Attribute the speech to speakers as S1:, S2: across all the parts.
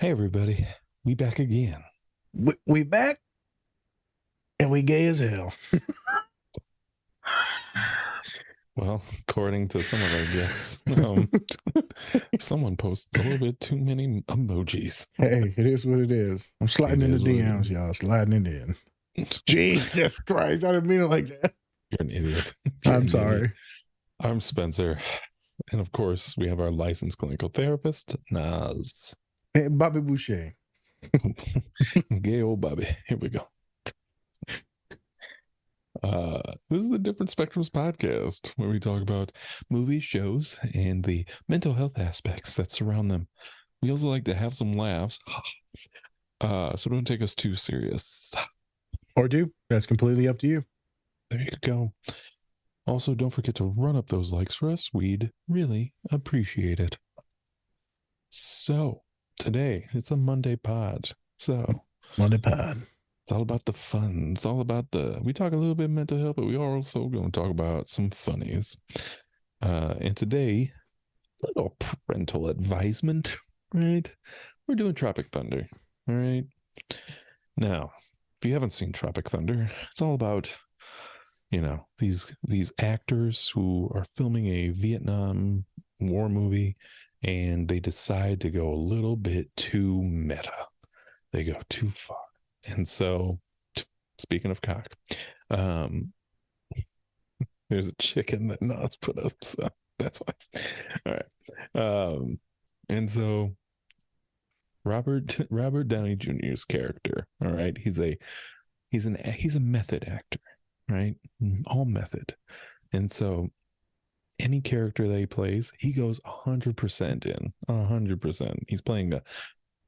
S1: Hey everybody, we back again.
S2: We back and we gay as hell.
S1: Well, according to some of our guests, someone posted a little bit too many emojis.
S2: Hey, it is what it is. I'm
S1: It
S2: sliding in the
S1: is what it
S2: DMs, y'all. Sliding it in.
S1: is.
S2: Jesus Christ. I didn't mean it like that.
S1: You're an idiot. You're
S2: I'm
S1: an idiot.
S2: sorry.
S1: I'm Spencer. And of course, we have our licensed clinical therapist, Naz.
S2: Hey, Bobby Boucher.
S1: Gay old Bobby. Here we go. This is the Different Spectrums podcast where we talk about movies, shows, and the mental health aspects that surround them. We also like to have some laughs. So don't take us too serious.
S2: Or do. That's completely up to you.
S1: There you go. Also, don't forget to run up those likes for us. We'd really appreciate it. So, today, it's a Monday pod. So,
S2: Monday pod.
S1: it's all about the fun. It's all about we talk a little bit mental health, but we are also going to talk about some funnies. And today, a little parental advisement, right? We're doing Tropic Thunder, all right? Now, if you haven't seen Tropic Thunder, it's all about these actors who are filming a Vietnam War movie, and they decide to go a little bit too meta. They go too far, and so speaking of cock, um, there's a chicken that Nas put up, so that's why. All right, and so Robert Downey Jr.'s character, all right, he's a method actor, right? All method. And so any character that he plays, he goes 100% in, 100%. He's playing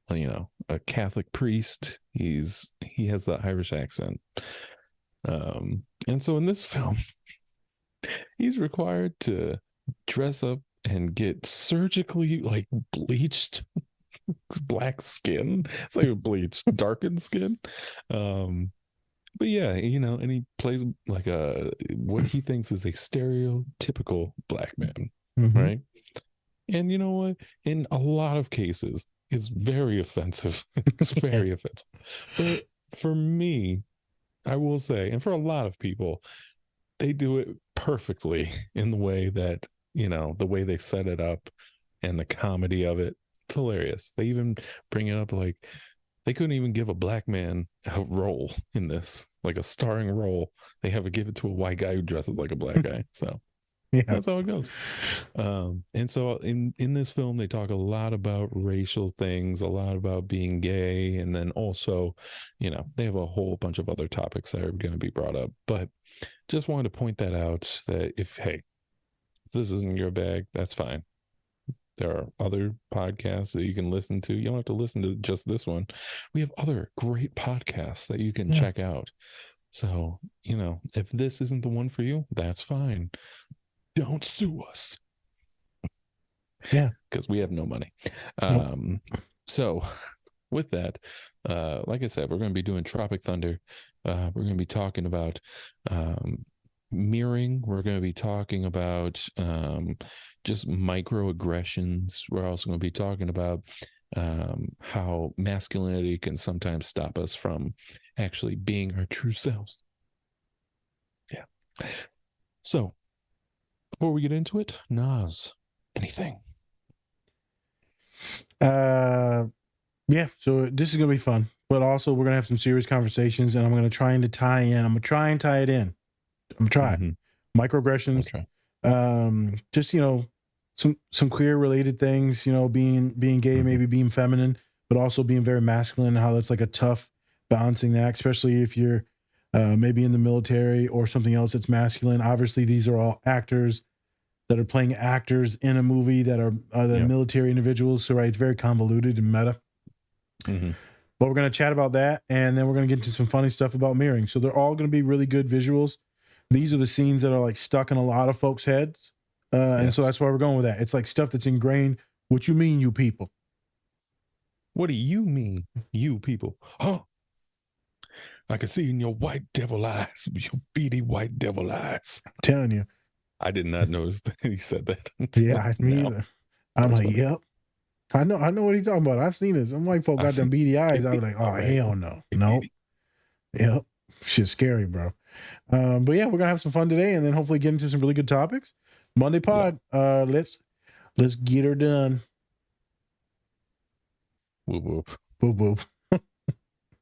S1: a Catholic priest. He has the Irish accent. And so in this film, he's required to dress up and get surgically like bleached black skin. It's like a bleached darkened skin. But yeah, and he plays like what he thinks is a stereotypical black man,
S2: Mm-hmm.
S1: right? And you know what? In a lot of cases, it's very offensive. It's very offensive. But for me, I will say, and for a lot of people, they do it perfectly in the way that, the way they set it up and the comedy of it. It's hilarious. They even bring it up like they couldn't even give a black man a role in this, like a starring role. They have to give it to a white guy who dresses like a black guy. So
S2: Yeah.
S1: that's how it goes. And so in this film, they talk a lot about racial things, a lot about being gay, and then also, they have a whole bunch of other topics that are going to be brought up. But just wanted to point that out that if this isn't your bag, that's fine. There are other podcasts that you can listen to. You don't have to listen to just this one. We have other great podcasts that you can
S2: Yeah.
S1: check out. So, if this isn't the one for you, that's fine. Don't sue us
S2: Yeah.
S1: because we have no money.
S2: Nope.
S1: So, with that, like I said, we're going to be doing Tropic Thunder. We're going to be talking about mirroring. We're going to be talking about just microaggressions. We're also going to be talking about how masculinity can sometimes stop us from actually being our true selves. Yeah. So before we get into it, Nas, anything?
S2: Yeah. So this is gonna be fun, but also we're gonna have some serious conversations, and I'm gonna try and tie in. I'm gonna try and tie it in. I'm gonna try.
S1: Mm-hmm. I'll
S2: Microaggressions.
S1: try.
S2: Just some queer related things. Being gay,
S1: Mm-hmm.
S2: maybe being feminine, but also being very masculine. How that's like a tough balancing act, especially if you're maybe in the military or something else that's masculine. Obviously, these are all actors that are playing actors in a movie that are the
S1: Yep.
S2: military individuals. So right, it's very convoluted and meta.
S1: Mm-hmm.
S2: But we're going to chat about that, and then we're going to get into some funny stuff about mirroring. So they're all going to be really good visuals. These are the scenes that are like stuck in a lot of folks' heads, and so
S1: Yes.
S2: that's why we're going with that. It's like stuff that's ingrained. What you mean, you people?
S1: What do you mean, you people? Huh? I can see in your white devil eyes, your beady white devil eyes.
S2: I'm telling you.
S1: I did not notice that he said that
S2: Yeah,
S1: until
S2: me
S1: now.
S2: either.
S1: That
S2: I'm
S1: was
S2: like,
S1: funny.
S2: yep. I know what he's talking about. I've seen it. Some white folk got them beady eyes. I was like, oh, hell no. Nope. Yep. Shit's scary, bro. But yeah, we're gonna have some fun today and then hopefully get into some really good topics. Monday pod. Yeah. Let's get her done.
S1: Whoop whoop.
S2: Whoop whoop.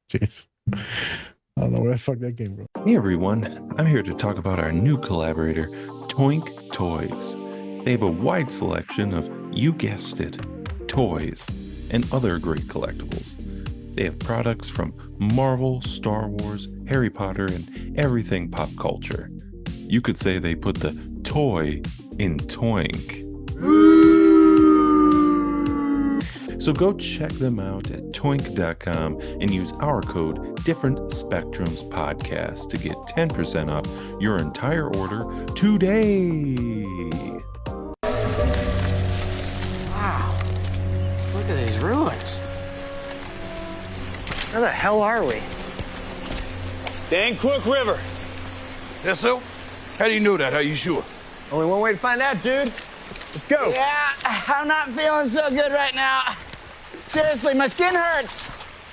S2: Jeez. I don't know where the fuck that came from.
S1: Hey everyone, I'm here to talk about our new collaborator, Toink Toys. They have a wide selection of, you guessed it, toys and other great collectibles. They have products from Marvel, Star Wars, Harry Potter, and everything pop culture. You could say they put the toy in Toink. So go check them out at toink.com and use our code Different Spectrums Podcast to get 10% off your entire order today.
S3: Wow, look at these ruins. Where the hell are we?
S4: Dan Crook River.
S5: Yes, so? How do you know that? Are you sure?
S4: Only one way to find out, dude. Let's go.
S3: Yeah, I'm not feeling so good right now. Seriously, my skin hurts.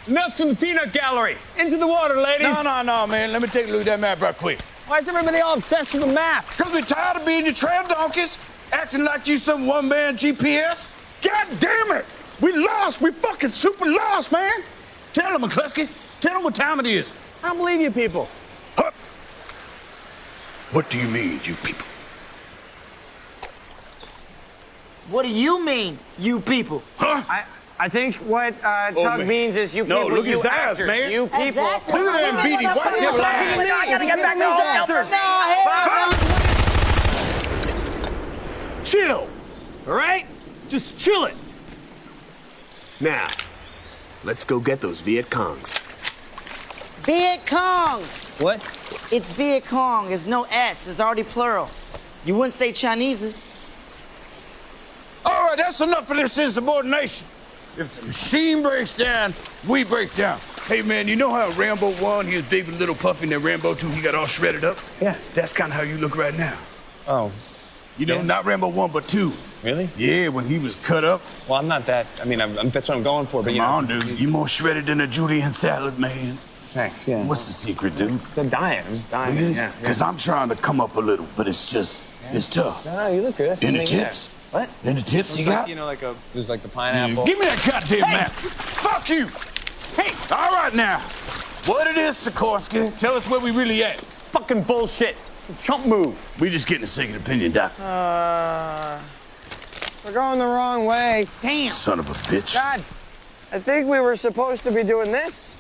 S4: Enough from the peanut gallery. Into the water, ladies.
S5: No, man. Let me take a look at that map right quick.
S4: Why is everybody all obsessed with the map?
S5: Because we're tired of being your trail donkeys, acting like you some one-man GPS. God damn it! We lost. We fucking super lost, man. Tell them, McCluskey. Tell them what time it is.
S4: I don't believe you people.
S5: Huh? What do you mean, you people?
S3: What do you mean, you people?
S5: Huh?
S3: I think what Tug means is you people,
S5: look at
S3: you
S5: his eyes,
S3: actors,
S5: man.
S3: you people.
S6: Exactly.
S5: Look at them beady white devil eyes.
S3: I gotta get back to those answers.
S4: Chill. All right? Just chill it.
S7: Now, let's go get those Viet Congs.
S6: Viet Cong.
S4: What?
S6: It's Viet Cong. There's no S. It's already plural. You wouldn't say Chinese's.
S5: All right, that's enough of this insubordination. If the machine breaks down, we break down. Hey, man, you know how Rambo 1, he was big with little puffy, and then Rambo 2, he got all shredded up?
S4: Yeah.
S5: That's kind of how you look right now.
S4: Oh.
S5: You know, not Rambo 1, but 2.
S4: Really?
S5: Yeah, when he was cut up.
S4: Well, I'm not that. I mean, that's what I'm going for, but
S5: Come on, dude. You more shredded than a Julienne salad, man.
S4: Thanks, yeah.
S5: What's the secret, dude?
S4: It's a diet. I'm just dying.
S5: Really?
S4: Yeah.
S5: Because I'm trying to come up a little, but it's just, it's tough.
S4: No, you look good.
S5: In the
S4: I mean,
S5: tips?
S4: yeah. What?
S5: In the tips you
S4: Like,
S5: got?
S4: you know, there's like the pineapple.
S5: Give me that goddamn map. Fuck you.
S4: Hey!
S5: All right, now. What it is, Sikorsky? Tell us where we really at.
S4: It's fucking bullshit. It's a chump move.
S5: We just getting a second opinion, Doc.
S3: We're going the wrong way.
S6: Damn.
S5: Son of a bitch.
S3: God, I think we were supposed to be doing this,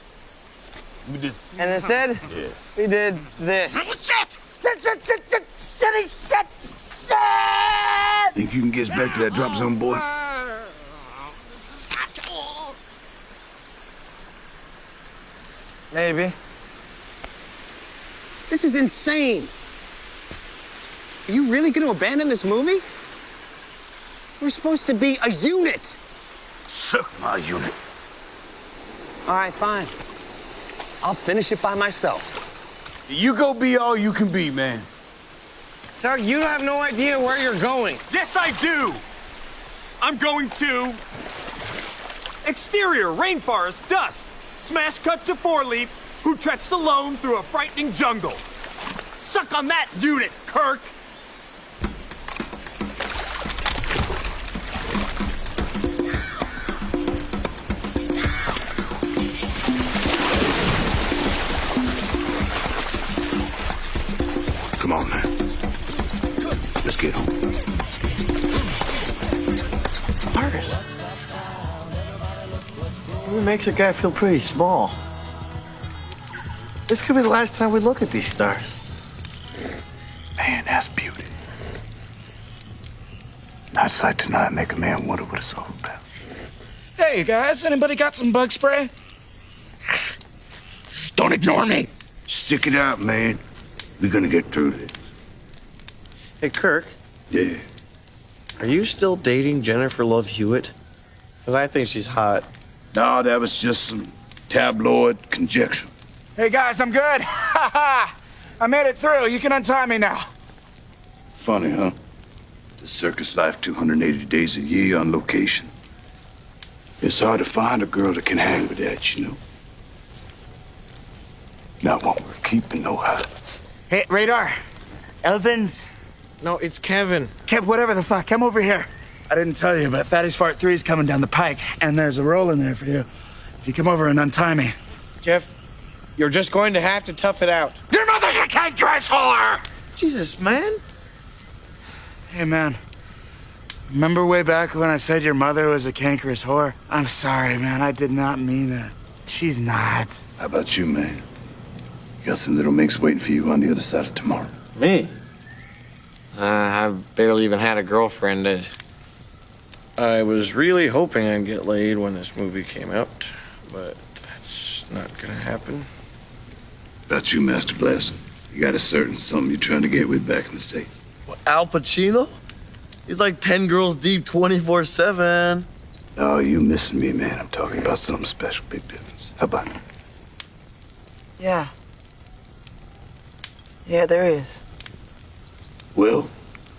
S5: We did.
S3: and instead, we did this.
S6: Shit!
S5: Think you can get us back to that drop zone, boy?
S3: Maybe.
S4: This is insane. Are you really going to abandon this movie? We're supposed to be a unit.
S5: Suck my unit.
S4: All right, fine. I'll finish it by myself.
S5: You go be all you can be, man.
S3: Doug, you have no idea where you're going.
S7: Yes, I do! I'm going to... Exterior, rainforest, dusk. Smash cut to four-leaf, who treks alone through a frightening jungle. Suck on that, unit, Kirk!
S5: Come on, man. Let's get home.
S3: Marcus. It makes a guy feel pretty small. This could be the last time we look at these stars.
S5: Man, that's beauty. Nights like tonight make a man wonder what it's all about. Hey, guys, anybody got some bug spray? Don't ignore me. Stick it out, man. We're gonna get through this.
S3: Hey, Kirk,
S5: Yeah.
S3: are you still dating Jennifer Love Hewitt? Because I think she's hot.
S5: No, that was just some tabloid conjecture.
S8: Hey guys, I'm good. I made it through. You can untie me now.
S5: Funny, huh? The circus life 280 days a year on location. It's hard to find a girl that can hang with that, you know. Not one worth keeping, no how.
S8: Hey, Radar. Elvins.
S3: No, it's Kevin.
S8: Kev, whatever the fuck, come over here. I didn't tell you, but Fatty's Fart 3 is coming down the pike, and there's a role in there for you. If you come over and untie me.
S3: Jeff, you're just going to have to tough it out.
S8: Your mother's a cankerous whore!
S3: Jesus, man.
S8: Hey, man. Remember way back when I said your mother was a cankerous whore? I'm sorry, man. I did not mean that. She's not.
S5: How about you, man? You got some little minx waiting for you on the other side of tomorrow.
S3: Me? I've barely even had a girlfriend. I was really hoping I'd get laid when this movie came out, but that's not gonna happen.
S5: About you, Master Blaster. You got a certain something you're trying to get with back in the States.
S9: What, Al Pacino? He's like 10 girls deep 24/7.
S5: Oh, you missing me, man. I'm talking about something special, big difference. How about it?
S6: Yeah. Yeah, there is.
S5: Well,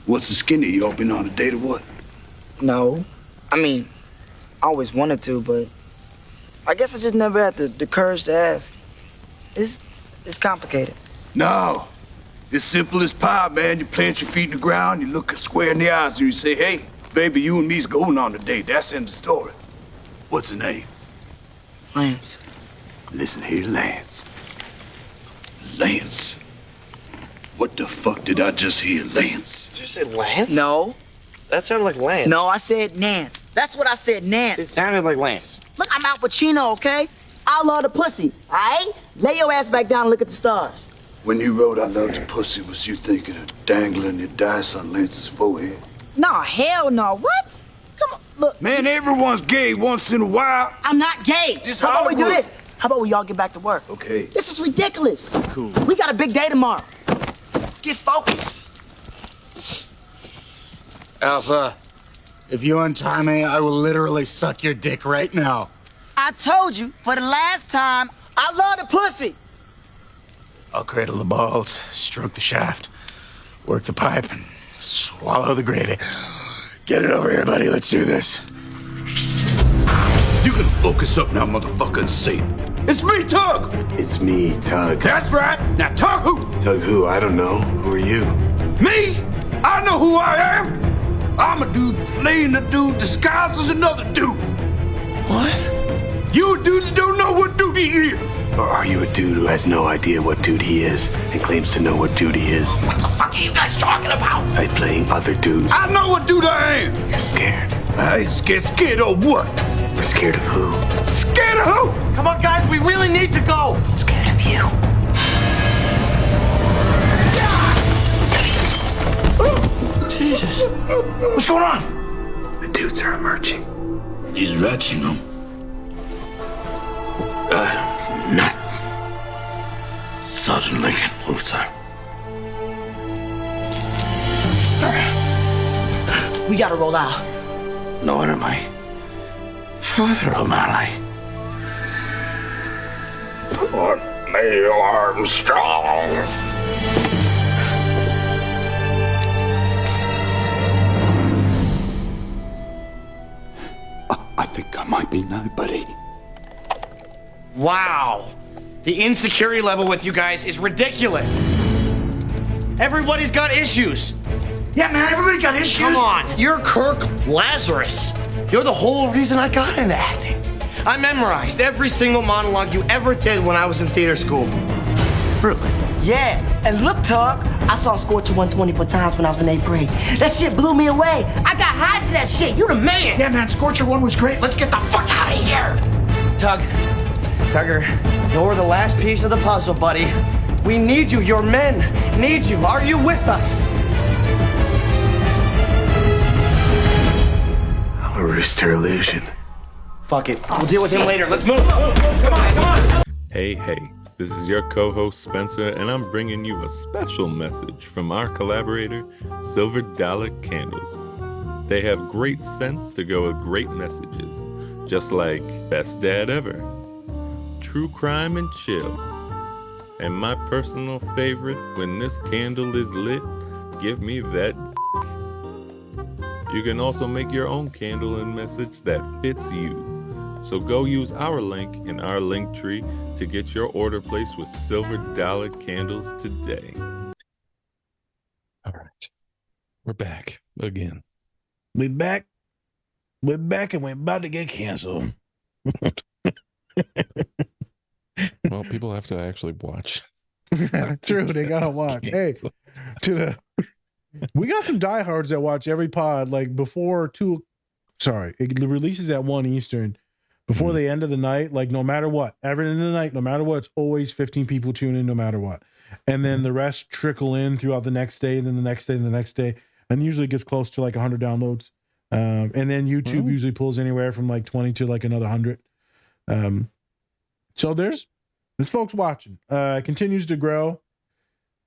S5: what's the skinny? You all been on a date or what?
S6: No. I mean, I always wanted to, but I guess I just never had the courage to ask. It's complicated.
S5: No. It's simple as pie, man. You plant your feet in the ground, you look her square in the eyes, and you say, hey, baby, you and me's going on a date. That's in the story. What's her name?
S6: Lance.
S5: Listen here, Lance. Lance? What the fuck did I just hear, Lance?
S3: Did you say Lance?
S6: No.
S3: That sounded like Lance.
S6: No, I said Nance. That's what I said,
S3: It
S6: Nance.
S3: sounded like Lance.
S6: Look, I'm Al Pacino, okay? I love the pussy, all right? Lay your ass back down and look at the stars.
S5: When you wrote I Love the Pussy, was you thinking of dangling your dice on Lance's forehead?
S6: Nah, hell no. What? Come on, look.
S5: Man, everyone's gay once in a while.
S6: I'm not gay.
S5: This
S6: How about we do
S5: Hollywood.
S6: this? How about we all get back to work?
S5: Okay.
S6: This is ridiculous.
S5: Cool.
S6: We got a big day tomorrow. Let's get focused.
S8: Alpha, if you untie me, I will literally suck your dick right now.
S6: I told you for the last time, I love the pussy.
S8: I'll cradle the balls, stroke the shaft, work the pipe, and swallow the gravy. Get it over here, buddy. Let's do this.
S5: You can focus up now, motherfucker, and say, it's me, Tug!
S10: It's me, Tug.
S5: That's right. Now, Tug who?
S10: Tug who? I don't know. Who are you?
S5: Me? I know who I am. I'm a dude playing a dude disguised as another dude.
S10: What?
S5: You a dude that don't know what dude he is.
S10: Or are you a dude who has no idea what dude he is and claims to know what dude he is?
S5: What the fuck are you guys talking about?
S10: By playing other dudes.
S5: I know what dude I am.
S10: You're scared.
S5: I ain't scared. Scared of what?
S10: You're scared of who?
S5: Scared of who?
S3: Come on, guys, we really need to go.
S10: Scared of you.
S3: Jesus.
S5: What's going on?
S10: The dudes are emerging.
S5: These rats, you know. Not Sergeant Lincoln. Oh, sorry.
S6: We gotta roll out.
S5: Nor am I. Father O'Malley. Lord Neil Armstrong. I think I might be now, buddy.
S3: Wow. The insecurity level with you guys is ridiculous. Everybody's got issues.
S8: Yeah, man, everybody got issues.
S3: Come on, you're Kirk Lazarus. You're the whole reason I got into acting. I memorized every single monologue you ever did when I was in theater school.
S8: Brooklyn.
S6: Yeah, and look, Tug, I saw Scorcher 124 times when I was in 8th grade. That shit blew me away. I got high to that shit. You the man.
S8: Yeah, man, Scorcher 1 was great. Let's get the fuck out of here.
S3: Tugger, you're the last piece of the puzzle, buddy. We need you. Your men need you. Are you with us?
S10: I'm a rooster illusion.
S3: Fuck it. We'll deal with him later. Let's move. Come on.
S1: Hey, this is your co-host Spencer, and I'm bringing you a special message from our collaborator, Silver Dollar Candles. They have great scents to go with great messages, just like Best Dad Ever, True Crime and Chill, and my personal favorite, When This Candle Is Lit, Give Me That. You can also make your own candle and message that fits you.
S11: So go use our link in our link tree to get your order placed with silver dollar candles today.
S1: All right. We're back again.
S2: We're back. We're back and we're about to get canceled.
S1: Well, people have to actually watch.
S2: True, they gotta watch. Hey, we got some diehards that watch every pod like before it releases at 1 Eastern. Before the end of the night, like no matter what, every end of the night, no matter what, it's always 15 people tune in no matter what. And then the rest trickle in throughout the next day, and then the next day, and the next day. And usually gets close to like 100 downloads. And then YouTube usually pulls anywhere from like 20 to like another 100. So there's folks watching. It continues to grow.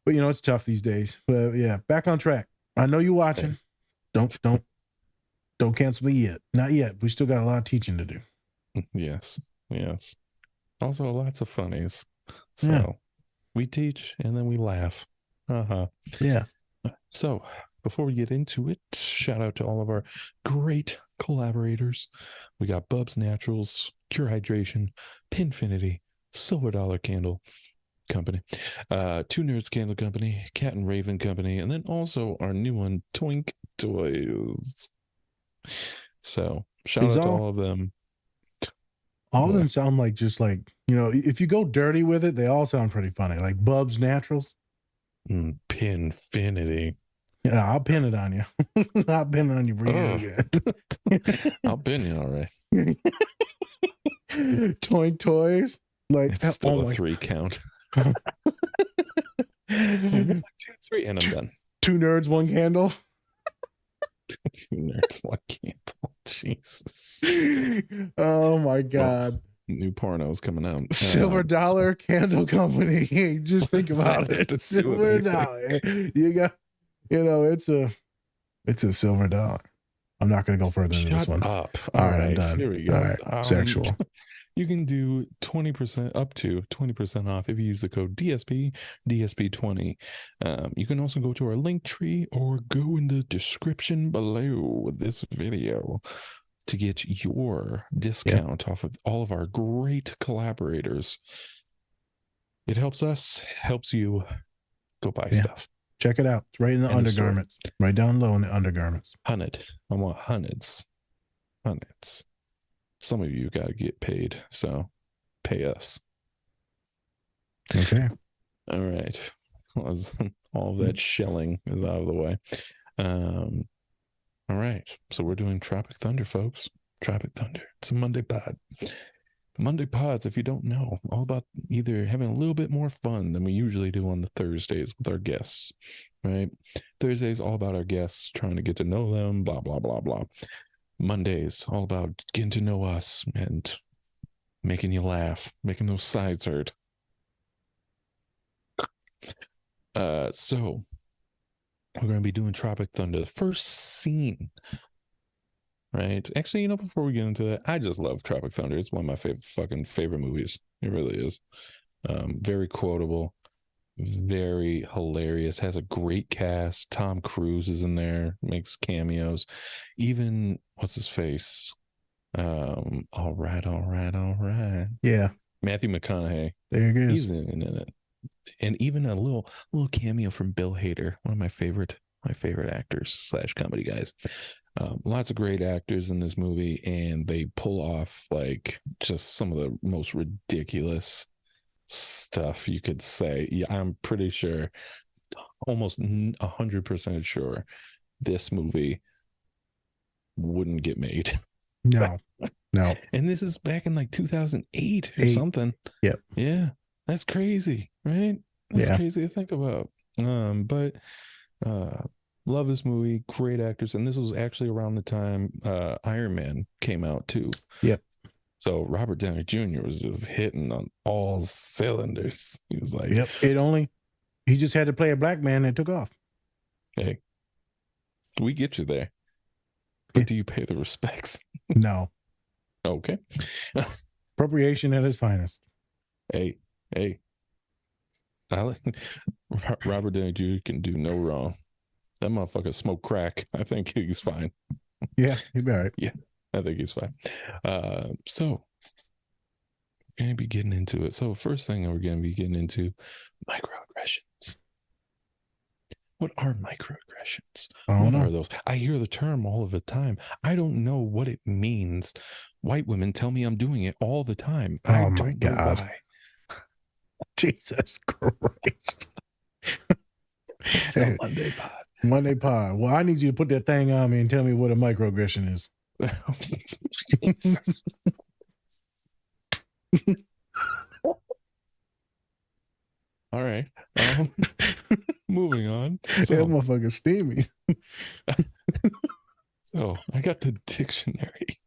S2: But you know, it's tough these days. But yeah, back on track. I know you're watching. Don't cancel me yet. Not yet. We still got a lot of teaching to do.
S1: Yes. Also, lots of funnies. So we teach and then we laugh.
S2: Yeah.
S1: So before we get into it, shout out to all of our great collaborators. We got Bubs Naturals, Cure Hydration, Pinfinity, Silver Dollar Candle Company, Two Nerds Candle Company, Cat and Raven Company, and then also our new one, Twink Toys. So shout out to all of them.
S2: All of them sound like just like, you know, if you go dirty with it, they all sound pretty funny. Like Bubs Naturals.
S1: Pinfinity.
S2: Yeah, I'll pin it on you. I'll pin it on you real good.
S1: I'll pin you all right.
S2: Toys. Like
S1: it's still a 3 count. 1, 2, 3, and I'm done.
S2: 2 nerds, 1 candle.
S1: 2 nerds, 1 candle. Jesus.
S2: Oh my God.
S1: Well, new pornos coming out.
S2: Silver Dollar Candle Company. Just think about it. Silver Dollar. You got, you know, it's a silver dollar. I'm not going to go further into this one.
S1: Up.
S2: All right.
S1: Here we go.
S2: All right. Sexual.
S1: You can do 20% up to 20% off if you use the code DSP20. You can also go to our link tree or go in the description below this video to get your discount off of all of our great collaborators. It helps us, helps you. Go buy stuff.
S2: Check it out. It's right in the undergarments. Right down low in the undergarments.
S1: 100. I want hundreds. Some of you got to get paid, so pay us.
S2: Okay.
S1: All right. All of that shelling is out of the way. All right. So we're doing Tropic Thunder, folks. Tropic Thunder. It's a Monday pod. Monday pods, if you don't know, all about either having a little bit more fun than we usually do on the Thursdays with our guests, right? Thursdays, all about our guests, trying to get to know them, blah, blah, blah, blah. Mondays, all about getting to know us and making you laugh, making those sides hurt. So we're going to be doing Tropic Thunder, the first scene, right? Actually, you know, before we get into that, I just love Tropic Thunder. It's one of my favorite movies. It really is. Very quotable, very hilarious, has a great cast. Tom Cruise is in there, makes cameos. Even what's his face? All right.
S2: Yeah.
S1: Matthew McConaughey.
S2: There it is.
S1: He's in it. And even a little cameo from Bill Hader, one of my favorite actors / comedy guys. Lots of great actors in this movie, and they pull off like just some of the most ridiculous stuff you could say. Yeah, I'm pretty sure, almost 100% sure, this movie wouldn't get made.
S2: No.
S1: And this is back in like 2008 or something.
S2: Yep.
S1: Yeah, that's crazy, right? That's crazy to think about. But love this movie, great actors, and this was actually around the time Iron Man came out too.
S2: Yep.
S1: So Robert Downey Jr. was just hitting on all cylinders. He was like,
S2: "Yep." He just had to play a black man and took off.
S1: Hey, we get you there, but do you pay the respects?
S2: No.
S1: Okay.
S2: Appropriation at its finest.
S1: Hey. Robert Downey Jr. can do no wrong. That motherfucker smoke crack. I think he's fine.
S2: Yeah, he'll be all right.
S1: Yeah, I think he's fine. So going to be getting into it. So first thing we're going to be getting into microaggressions. What are microaggressions? What are those? I hear the term all of the time. I don't know what it means. White women tell me I'm doing it all the time. I don't know why.
S2: Jesus Christ.
S1: It's the Monday pod.
S2: Monday pod. Well, I need you to put that thing on me and tell me what a microaggression is.
S1: All right. Moving on.
S2: So, that motherfucker's steamy.
S1: So I got the dictionary.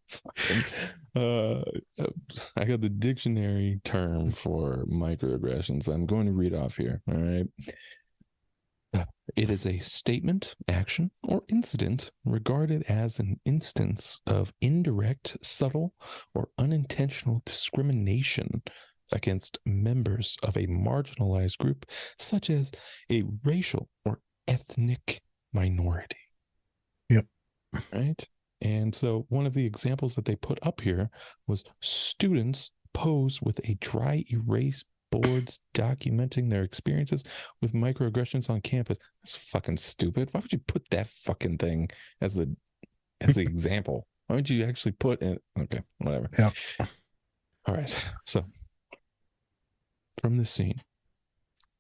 S1: I got the dictionary term for microaggressions. I'm going to read off here. All right. It is a statement, action, or incident regarded as an instance of indirect, subtle, or unintentional discrimination against members of a marginalized group, such as a racial or ethnic minority.
S2: Yep.
S1: Right? And so one of the examples that they put up here was students pose with a dry erase boards documenting their experiences with microaggressions on campus. That's fucking stupid. Why would you put that fucking thing as the example? Why would you actually put it? Okay, whatever.
S2: Yeah.
S1: All right. So from this scene,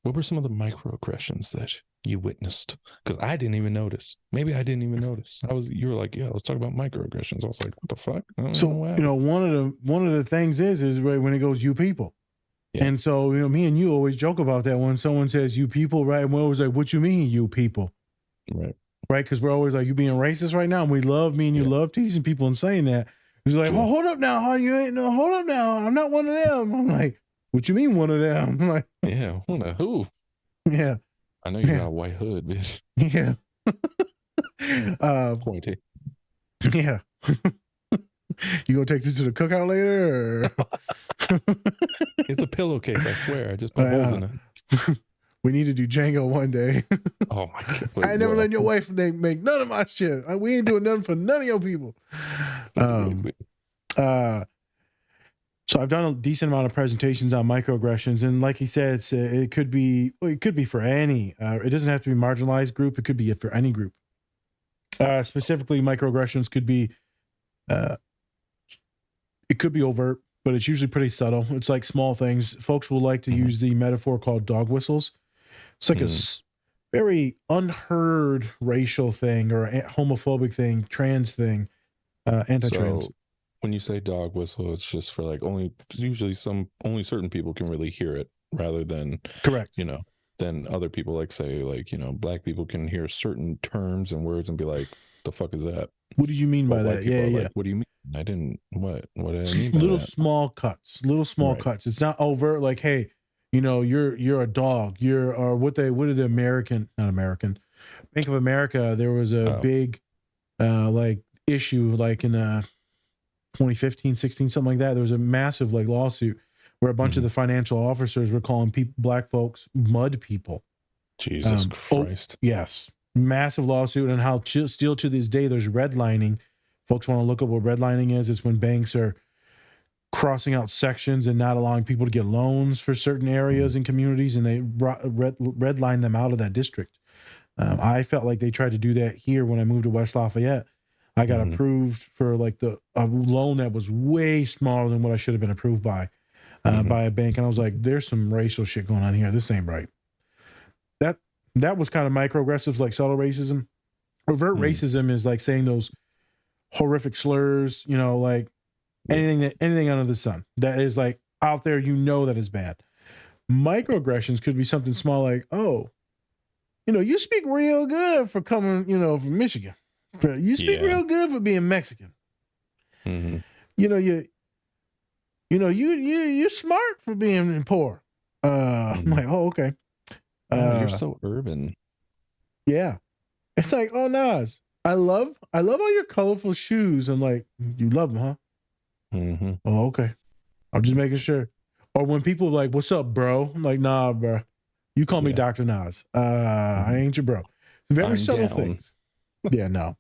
S1: what were some of the microaggressions that you witnessed? Because I didn't even notice. Maybe I didn't even notice. You were like, yeah, let's talk about microaggressions. I was like, what the fuck?
S2: So one of the things is right when it goes, you people. Yeah. And so, me and you always joke about that when someone says you people, right? And we're always like, what you mean, you people?
S1: Right.
S2: Right? Because we're always like, you being racist right now. And me and you love teasing people and saying that. It's like, well, hold up now. Hold up now. I'm not one of them. I'm like, what you mean one of them? I'm like,
S1: yeah, who?
S2: Yeah.
S1: I know you got a white hood, bitch.
S2: Yeah.
S1: Pointy.
S2: Yeah. You gonna take this to the cookout later? Or?
S1: It's a pillowcase, I swear. I just put holes in it.
S2: We need to do Django one day.
S1: Oh my God.
S2: I ain't never letting your wife make none of my shit. We ain't doing nothing for none of your people. So I've done a decent amount of presentations on microaggressions, and like he said, it could be for any. It doesn't have to be marginalized group. It could be for any group. Specifically, microaggressions could be. It could be overt, but it's usually pretty subtle. It's like small things. Folks will like to use the metaphor called dog whistles. It's like a very unheard racial thing or a homophobic thing, trans thing, anti-trans.
S1: So when you say dog whistle, it's just for like only certain people can really hear it rather than
S2: correct.
S1: Then other people like say like, black people can hear certain terms and words and be like, the fuck is that?
S2: What do you mean by that? Yeah.
S1: Like, what do you mean? I didn't. What did I mean by
S2: little
S1: that?
S2: Small cuts. Cuts. It's not overt. Like, hey, you're a dog. What are the not American, Bank of America. There was a big, like issue like in the 2015, 16, something like that. There was a massive like lawsuit where a bunch of the financial officers were calling black folks mud people.
S1: Jesus Christ.
S2: Yes. Massive lawsuit, and how still to this day there's redlining. Folks want to look up what redlining is. It's when banks are crossing out sections and not allowing people to get loans for certain areas and communities, and they redline them out of that district. I felt like they tried to do that here when I moved to West Lafayette. I got approved for like a loan that was way smaller than what I should have been approved by a bank, and I was like, "There's some racial shit going on here. This ain't right." That was kind of microaggressives, like subtle racism. Overt racism is like saying those horrific slurs, like anything under the sun that is like out there, that is bad. Microaggressions could be something small, like, oh, you speak real good for coming, from Michigan. You speak real good for being Mexican.
S1: Mm-hmm.
S2: You're smart for being poor. I'm like, oh, okay.
S1: You're so urban.
S2: Yeah. It's like, oh, Nas, I love all your colorful shoes. I'm like, you love them, huh?
S1: Mm-hmm.
S2: Oh, okay. I'm just making sure. Or when people are like, what's up, bro? I'm like, nah, bro. You call me Dr. Nas. I ain't your bro. Very subtle things. Yeah, no.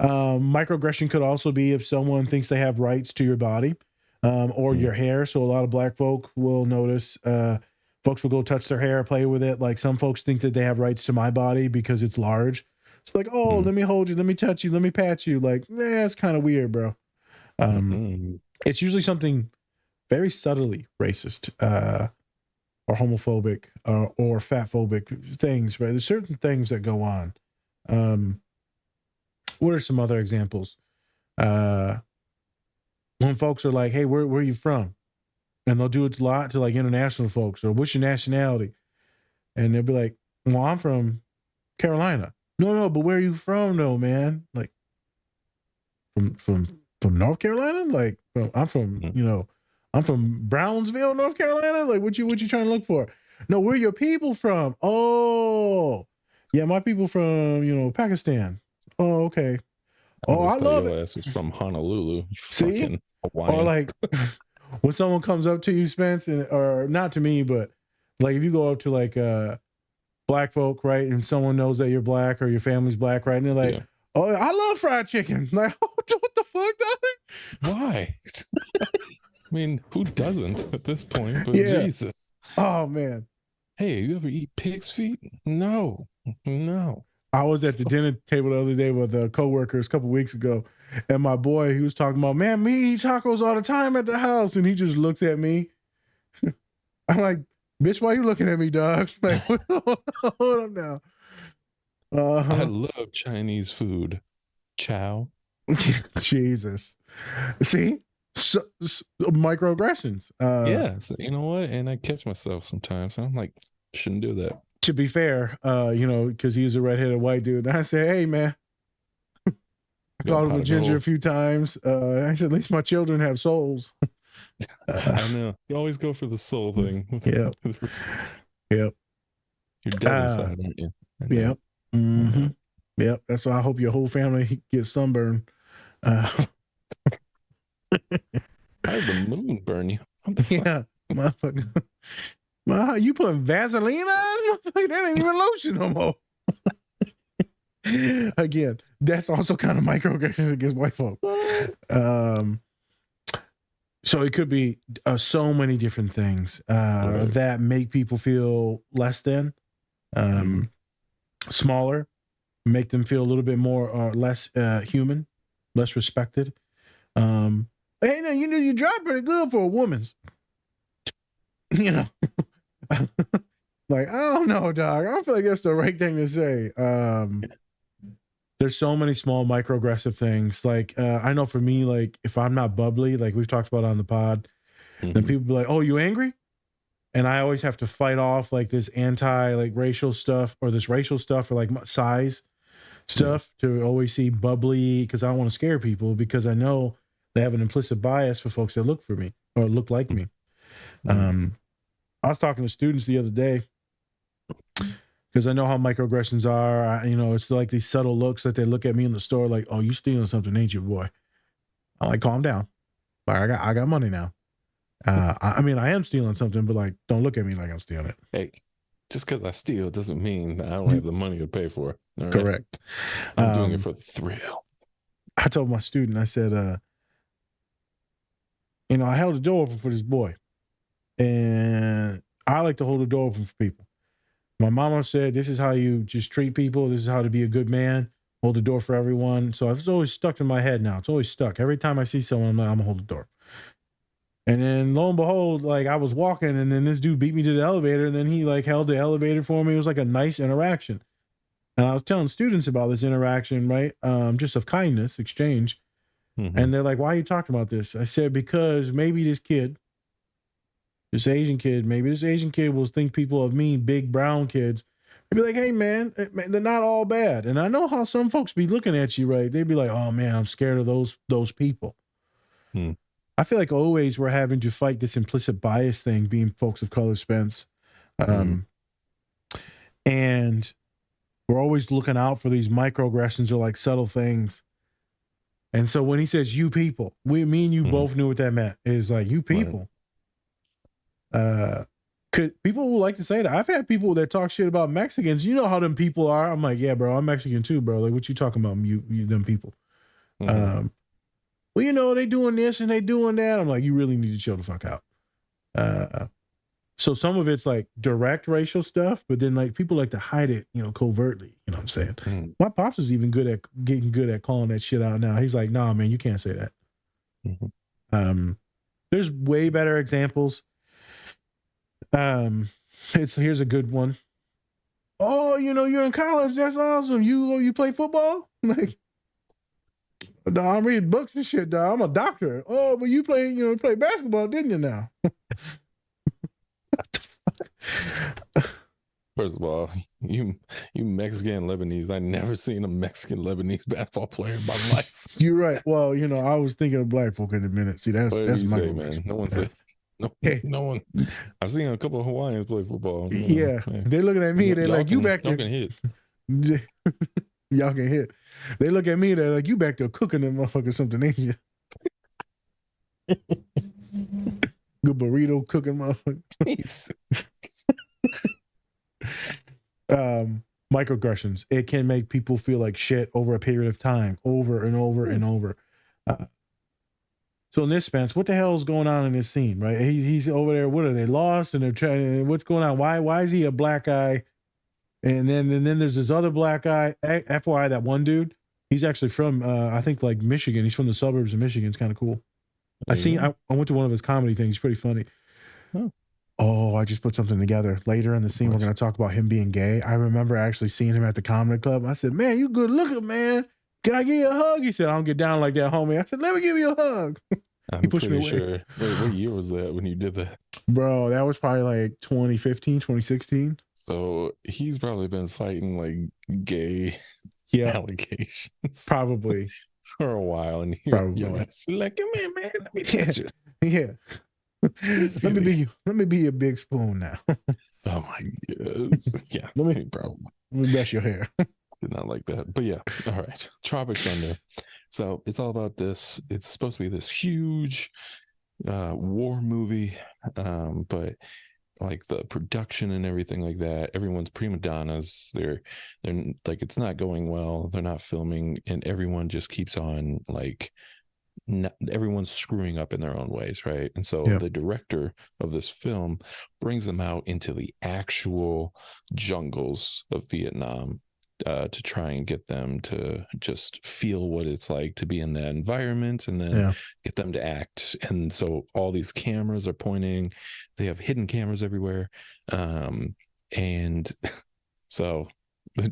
S2: Microaggression could also be if someone thinks they have rights to your body. or your hair. So a lot of black folk will notice. Folks will go touch their hair, play with it. Like some folks think that they have rights to my body because it's large. It's like, oh, let me hold you, let me touch you, let me pat you. Like, it's kind of weird, bro. It's usually something very subtly racist or homophobic or fatphobic things, right? There's certain things that go on. What are some other examples? When folks are like, hey, where are you from? And they'll do it a lot to like international folks, or what's your nationality? And they'll be like, well, I'm from Carolina. No, but where are you from though, man? Like from North Carolina? Like, well, I'm from, I'm from Brownsville, North Carolina. Like, what you trying to look for? No, where are your people from? Oh, yeah, my people from, Pakistan. Oh, okay. Oh, I love it.
S1: Your ass was from Honolulu.
S2: See?
S1: Hawaiian.
S2: Or like when someone comes up to you, Spence, or not to me, but like if you go up to like black folk, right, and someone knows that you're black or your family's black, right, and they're like, oh, I love fried chicken. Like, what the fuck, dog?
S1: Why? I mean, who doesn't at this point? But
S2: Yeah.
S1: Jesus.
S2: Oh man.
S1: Hey, you ever eat pig's feet? No.
S2: I was at the dinner table the other day with coworkers a couple weeks ago, and my boy, he was talking about, man, me eat tacos all the time at the house, and he just looks at me. I'm like, bitch, why you looking at me, dog? Like, hold up now.
S1: I love Chinese food. Chow.
S2: Jesus. See? Microaggressions.
S1: Yeah. So, you know what? And I catch myself sometimes. I'm like, shouldn't do that.
S2: To be fair, because he's a redheaded white dude. And I said, hey, man. I called him a ginger a few times. I said, at least my children have souls.
S1: I know. You always go for the soul thing.
S2: Yep.
S1: You're dead inside, aren't you?
S2: Yep. Mm-hmm. Yep. That's why I hope your whole family gets sunburned.
S1: How did the moon burn you? What the fuck?
S2: Yeah. Motherfucker. You putting Vaseline on? That ain't even lotion no more. Again, that's also kind of microaggressions against white folk. So it could be so many different things that make people feel less than, smaller, make them feel a little bit more or less human, less respected. Hey, now you drive pretty good for a woman's. Like, I don't know, dog. I don't feel like that's the right thing to say. There's so many small microaggressive things. Like, I know for me, like, if I'm not bubbly, like we've talked about on the pod, then people be like, oh, you angry? And I always have to fight off like this like racial stuff or this racial stuff or like size stuff to always see bubbly, because I don't want to scare people, because I know they have an implicit bias for folks that look for me or look like me. I was talking to students the other day because I know how microaggressions are. It's like these subtle looks that they look at me in the store like, oh, you stealing something, ain't you, boy? I'm like, calm down. Like, I got money now. I am stealing something, but like, don't look at me like I'm stealing it.
S1: Hey, just because I steal doesn't mean that I don't have the money to pay for it. All right?
S2: Correct.
S1: I'm doing it for the thrill.
S2: I told my student, I said, I held the door open for this boy. And I like to hold the door open for people. My mama said, this is how you just treat people. This is how to be a good man. Hold the door for everyone. So it's always stuck in my head now. It's always stuck. Every time I see someone, I'm like, I'm going to hold the door. And then lo and behold, like I was walking and then this dude beat me to the elevator and then he like held the elevator for me. It was like a nice interaction. And I was telling students about this interaction, right? Just of kindness, exchange. And they're like, why are you talking about this? I said, because maybe this Asian kid will think people of me, big brown kids. They'd be like, hey, man, they're not all bad. And I know how some folks be looking at you, right? They'd be like, oh, man, I'm scared of those people. I feel like always we're having to fight this implicit bias thing, being folks of color, Spence. And we're always looking out for these microaggressions or like subtle things. And so when he says you people, me and you both knew what that meant. Is like, you people. Could people who like to say that? I've had people that talk shit about Mexicans. You know how them people are. I'm like, yeah, bro, I'm Mexican too, bro. Like, what you talking about? You them people. well, you know, they doing this and they doing that. I'm like, you really need to chill the fuck out. So some of it's like direct racial stuff, but then like people like to hide it, you know, covertly. You know what I'm saying?
S1: Mm.
S2: My pops is even getting good at calling that shit out now. He's like, nah, man, you can't say that.
S1: Mm-hmm.
S2: There's way better examples. Here's a good one. Oh, you know, you're in college. That's awesome. You play football? Like, no, I'm reading books and shit, dog. I'm a doctor. Oh, but you play basketball, didn't you now?
S1: First of all, you Mexican Lebanese. I never seen a Mexican Lebanese basketball player in my life.
S2: You're right. Well, you know, I was thinking of black folk in a minute. See, that's my
S1: man. No one said. No one. I've seen a couple of Hawaiians play football.
S2: Yeah, they're looking at me. They're like, "You back there?"
S1: Y'all can hit.
S2: Y'all can hit. They look at me. They're like, "You back there cooking them motherfuckers something, ain't you?" Good burrito cooking motherfucker. Microaggressions. It can make people feel like shit over a period of time, over and over and over. So in this Spence, what the hell is going on in this scene, right? He's over there. What are they lost? And they're trying. What's going on? Why is he a black guy? And then there's this other black guy. FYI, that one dude, he's actually from I think like Michigan. He's from the suburbs of Michigan. It's kind of cool. I went to one of his comedy things. He's pretty funny. Oh, I just put something together. Later in the scene, we're going to talk about him being gay. I remember actually seeing him at the comedy club. I said, "Man, you good looking, man. Can I give you a hug?" He said, "I don't get down like that, homie." I said, "Let me give you a hug."
S1: He pushed me away. Sure. Wait, what year was that when you did that?
S2: Bro, that was probably like 2015, 2016.
S1: So he's probably been fighting like gay allegations.
S2: Probably.
S1: For a while. And
S2: you're
S1: like, come here, man. Let me touch you.
S2: Yeah. Let me be your big spoon now.
S1: Oh my goodness. Yeah.
S2: Let me brush your hair.
S1: Did not like that. But yeah. All right. Tropic Thunder. So it's all about this. It's supposed to be this huge war movie. But like the production and everything like that, everyone's prima donnas. They're like, it's not going well. They're not filming, and everyone just keeps on like everyone's screwing up in their own ways, right? And so the director of this film brings them out into the actual jungles of Vietnam to try and get them to just feel what it's like to be in that environment, and then get them to act. And so all these cameras are pointing. They have hidden cameras everywhere, and so he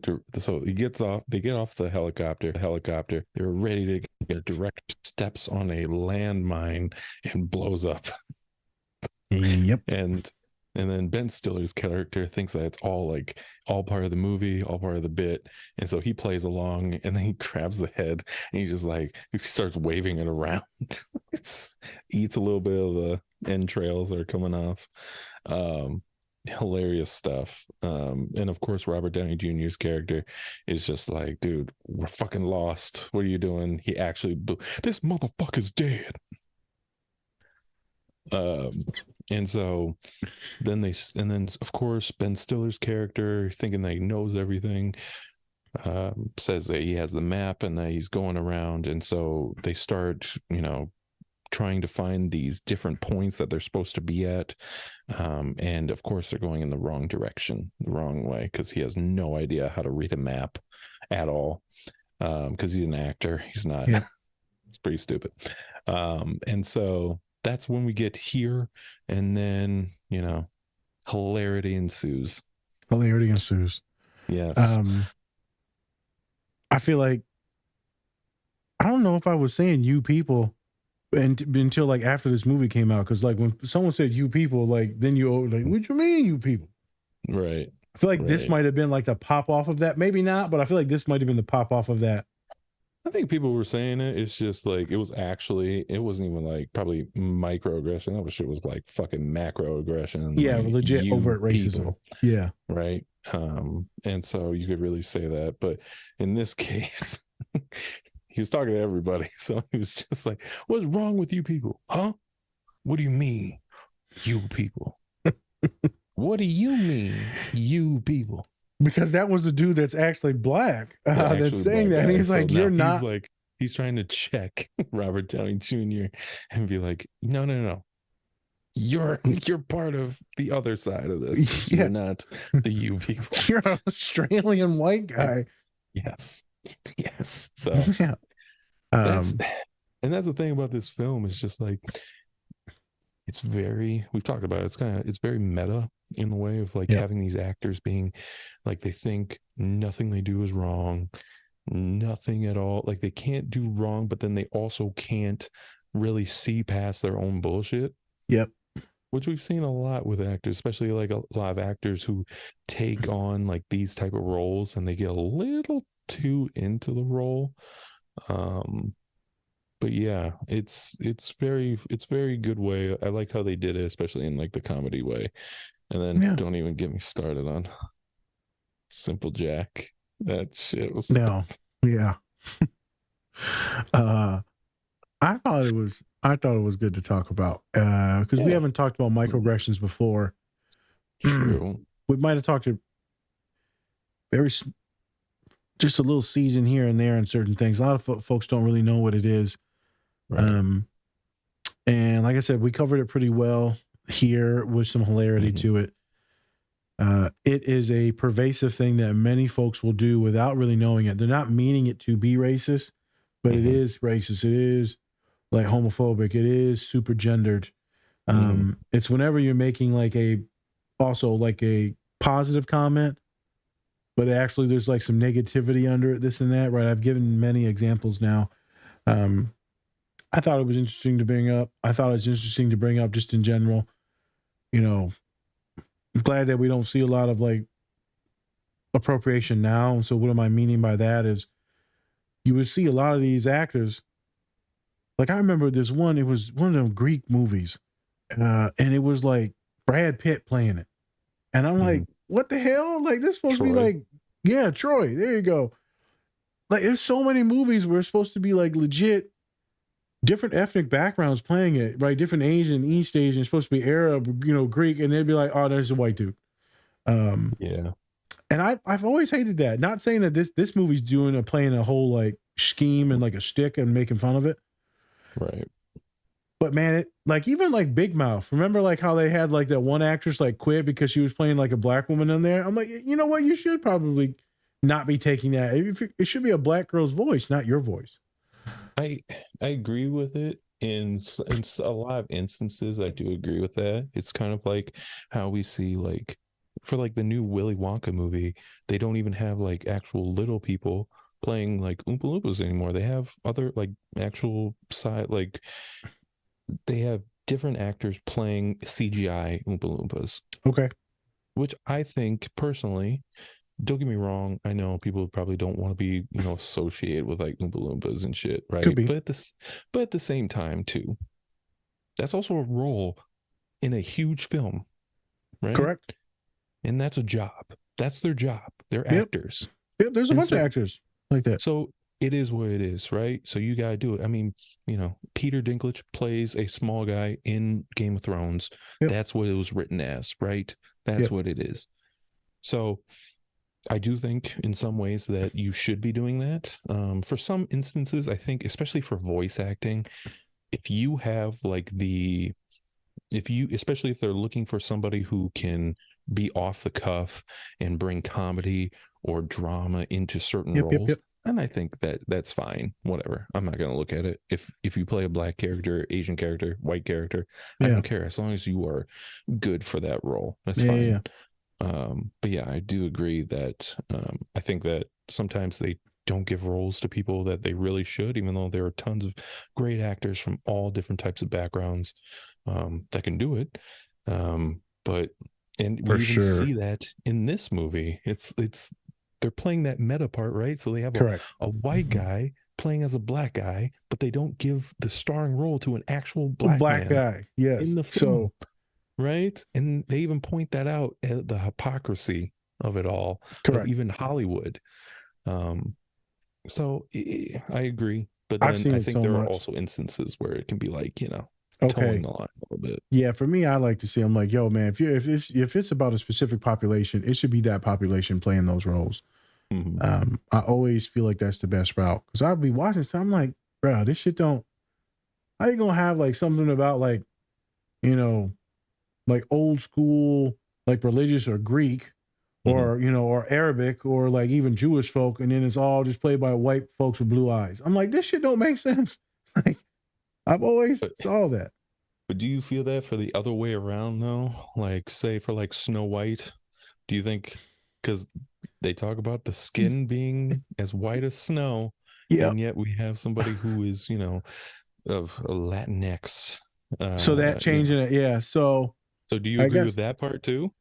S1: gets off. They get off the helicopter. They're ready to get direct steps on a landmine and blows up.
S2: Yep.
S1: And then Ben Stiller's character thinks that it's all part of the movie, all part of the bit. And so he plays along, and then he grabs the head and he starts waving it around. Eats a little bit of the entrails that are coming off. Hilarious stuff. And of course, Robert Downey Jr.'s character is just like, dude, we're fucking lost. What are you doing? He actually, this motherfucker's dead. And so then of course Ben Stiller's character, thinking that he knows everything, says that he has the map and that he's going around. And so they start, trying to find these different points that they're supposed to be at. And of course they're going in the wrong direction, the wrong way, because he has no idea how to read a map at all. Because he's an actor. He's not. Yeah. It's pretty stupid. And so that's when we get here, and then hilarity ensues. Yes.
S2: I feel like, I don't know if I was saying "you people" until like after this movie came out, because like when someone said "you people," like then you like, what you mean "you people"?
S1: Right.
S2: I feel like this might have been like the pop off of that. Maybe not, but I feel like this might have been the pop off of that.
S1: I think people were saying it. It's just like, it wasn't even like probably microaggression. That shit was like fucking macroaggression.
S2: Yeah,
S1: like,
S2: legit overt racism.
S1: People,
S2: yeah.
S1: Right. And so you could really say that. But in this case, he was talking to everybody. So he was just like, what's wrong with you people? Huh? What do you mean, you people? What do you mean, you people?
S2: Because that was the dude that's actually black that's saying that. And he's like, you're not.
S1: he's trying to check Robert Downey Jr. and be like, no. You're part of the other side of this.
S2: Yeah.
S1: You're not the you people.
S2: You're an Australian white guy.
S1: Yes. So
S2: Yeah.
S1: that's the thing about this film. Is just like, it's very, we've talked about it, it's very meta in the way of like having these actors being like, they think nothing they do is wrong, nothing at all, like they can't do wrong, but then they also can't really see past their own bullshit.
S2: Yep.
S1: Which we've seen a lot with actors, especially like a lot of actors who take on like these type of roles and they get a little too into the role. But yeah, it's very good way. I like how they did it, especially in like the comedy way. And then don't even get me started on Simple Jack. That shit was
S2: yeah. I thought it was good to talk about because we haven't talked about microaggressions before.
S1: True.
S2: We might have talked to just a little season here and there on certain things. A lot of folks don't really know what it is.
S1: Right.
S2: And like I said, we covered it pretty well here with some hilarity to it. It is a pervasive thing that many folks will do without really knowing it. They're not meaning it to be racist, but it is racist. It is like homophobic. It is super gendered. It's whenever you're making like a positive comment, but actually there's like some negativity under it, this and that, right? I've given many examples now. I thought it was interesting to bring up. I thought it's interesting to bring up just in general. You know, I'm glad that we don't see a lot of like appropriation now. And so what am I meaning by that is you would see a lot of these actors. Like I remember this one, it was one of them Greek movies. And it was like Brad Pitt playing it. And I'm like, what the hell? Like this is supposed to be like, yeah, Troy, there you go. Like there's so many movies where it's supposed to be like legit different ethnic backgrounds playing it, right? Different Asian, East Asian, supposed to be Arab, Greek, and they'd be like, oh, there's a white dude.
S1: Yeah.
S2: And I've always hated that. Not saying that this movie's playing a whole like scheme and like a shtick and making fun of it.
S1: Right.
S2: But man, it like even like Big Mouth. Remember like how they had like that one actress like quit because she was playing like a black woman in there? I'm like, you know what? You should probably not be taking that. It should be a black girl's voice, not your voice.
S1: I agree with it in a lot of instances. I do agree with that. It's kind of like how we see like for like the new Willy Wonka movie, they don't even have like actual little people playing like Oompa Loompas anymore. They have other like actual side, like they have different actors playing CGI Oompa Loompas.
S2: Okay.
S1: Which I think personally, don't get me wrong, I know people probably don't want to be, associated with like Oompa Loompas and shit, right?
S2: Could be.
S1: But at the same time too, that's also a role in a huge film, right?
S2: Correct.
S1: And that's a job. That's their job. They're actors.
S2: Yep, there's a bunch of actors like that.
S1: So it is what it is, right? So you got to do it. I mean, Peter Dinklage plays a small guy in Game of Thrones. Yep. That's what it was written as, right? That's what it is. So I do think in some ways that you should be doing that. For some instances, I think, especially for voice acting, if you have like especially if they're looking for somebody who can be off the cuff and bring comedy or drama into certain roles, and I think that's fine. Whatever. I'm not going to look at it. If you play a black character, Asian character, white character, I don't care as long as you are good for that role. That's fine. Yeah. But yeah, I do agree that I think that sometimes they don't give roles to people that they really should, even though there are tons of great actors from all different types of backgrounds that can do it. And we even see that in this movie. It's they're playing that meta part, right? So they have a white guy playing as a black guy, but they don't give the starring role to an actual black
S2: guy. Yes.
S1: In the film. Right. And they even point that out, the hypocrisy of it all. Correct. Of even Hollywood. So I agree. But then I think there are also instances where it can be like, towing the line a little bit.
S2: Yeah. For me, I like to see, I'm like, yo, man, if it's about a specific population, it should be that population playing those roles. I always feel like that's the best route, because I'll be watching stuff. I'm like, bro, this shit don't. How you gonna have like something about like, you know, like old school, like religious or Greek, or or Arabic, or like even Jewish folk, and then it's all just played by white folks with blue eyes. I'm like, this shit don't make sense. Like, I've always saw that.
S1: But do you feel that for the other way around though? Like, say for like Snow White, do you think, because they talk about the skin being as white as snow, and yet we have somebody who is, of a Latinx.
S2: So that changing it, yeah. So
S1: do you agree with that part too?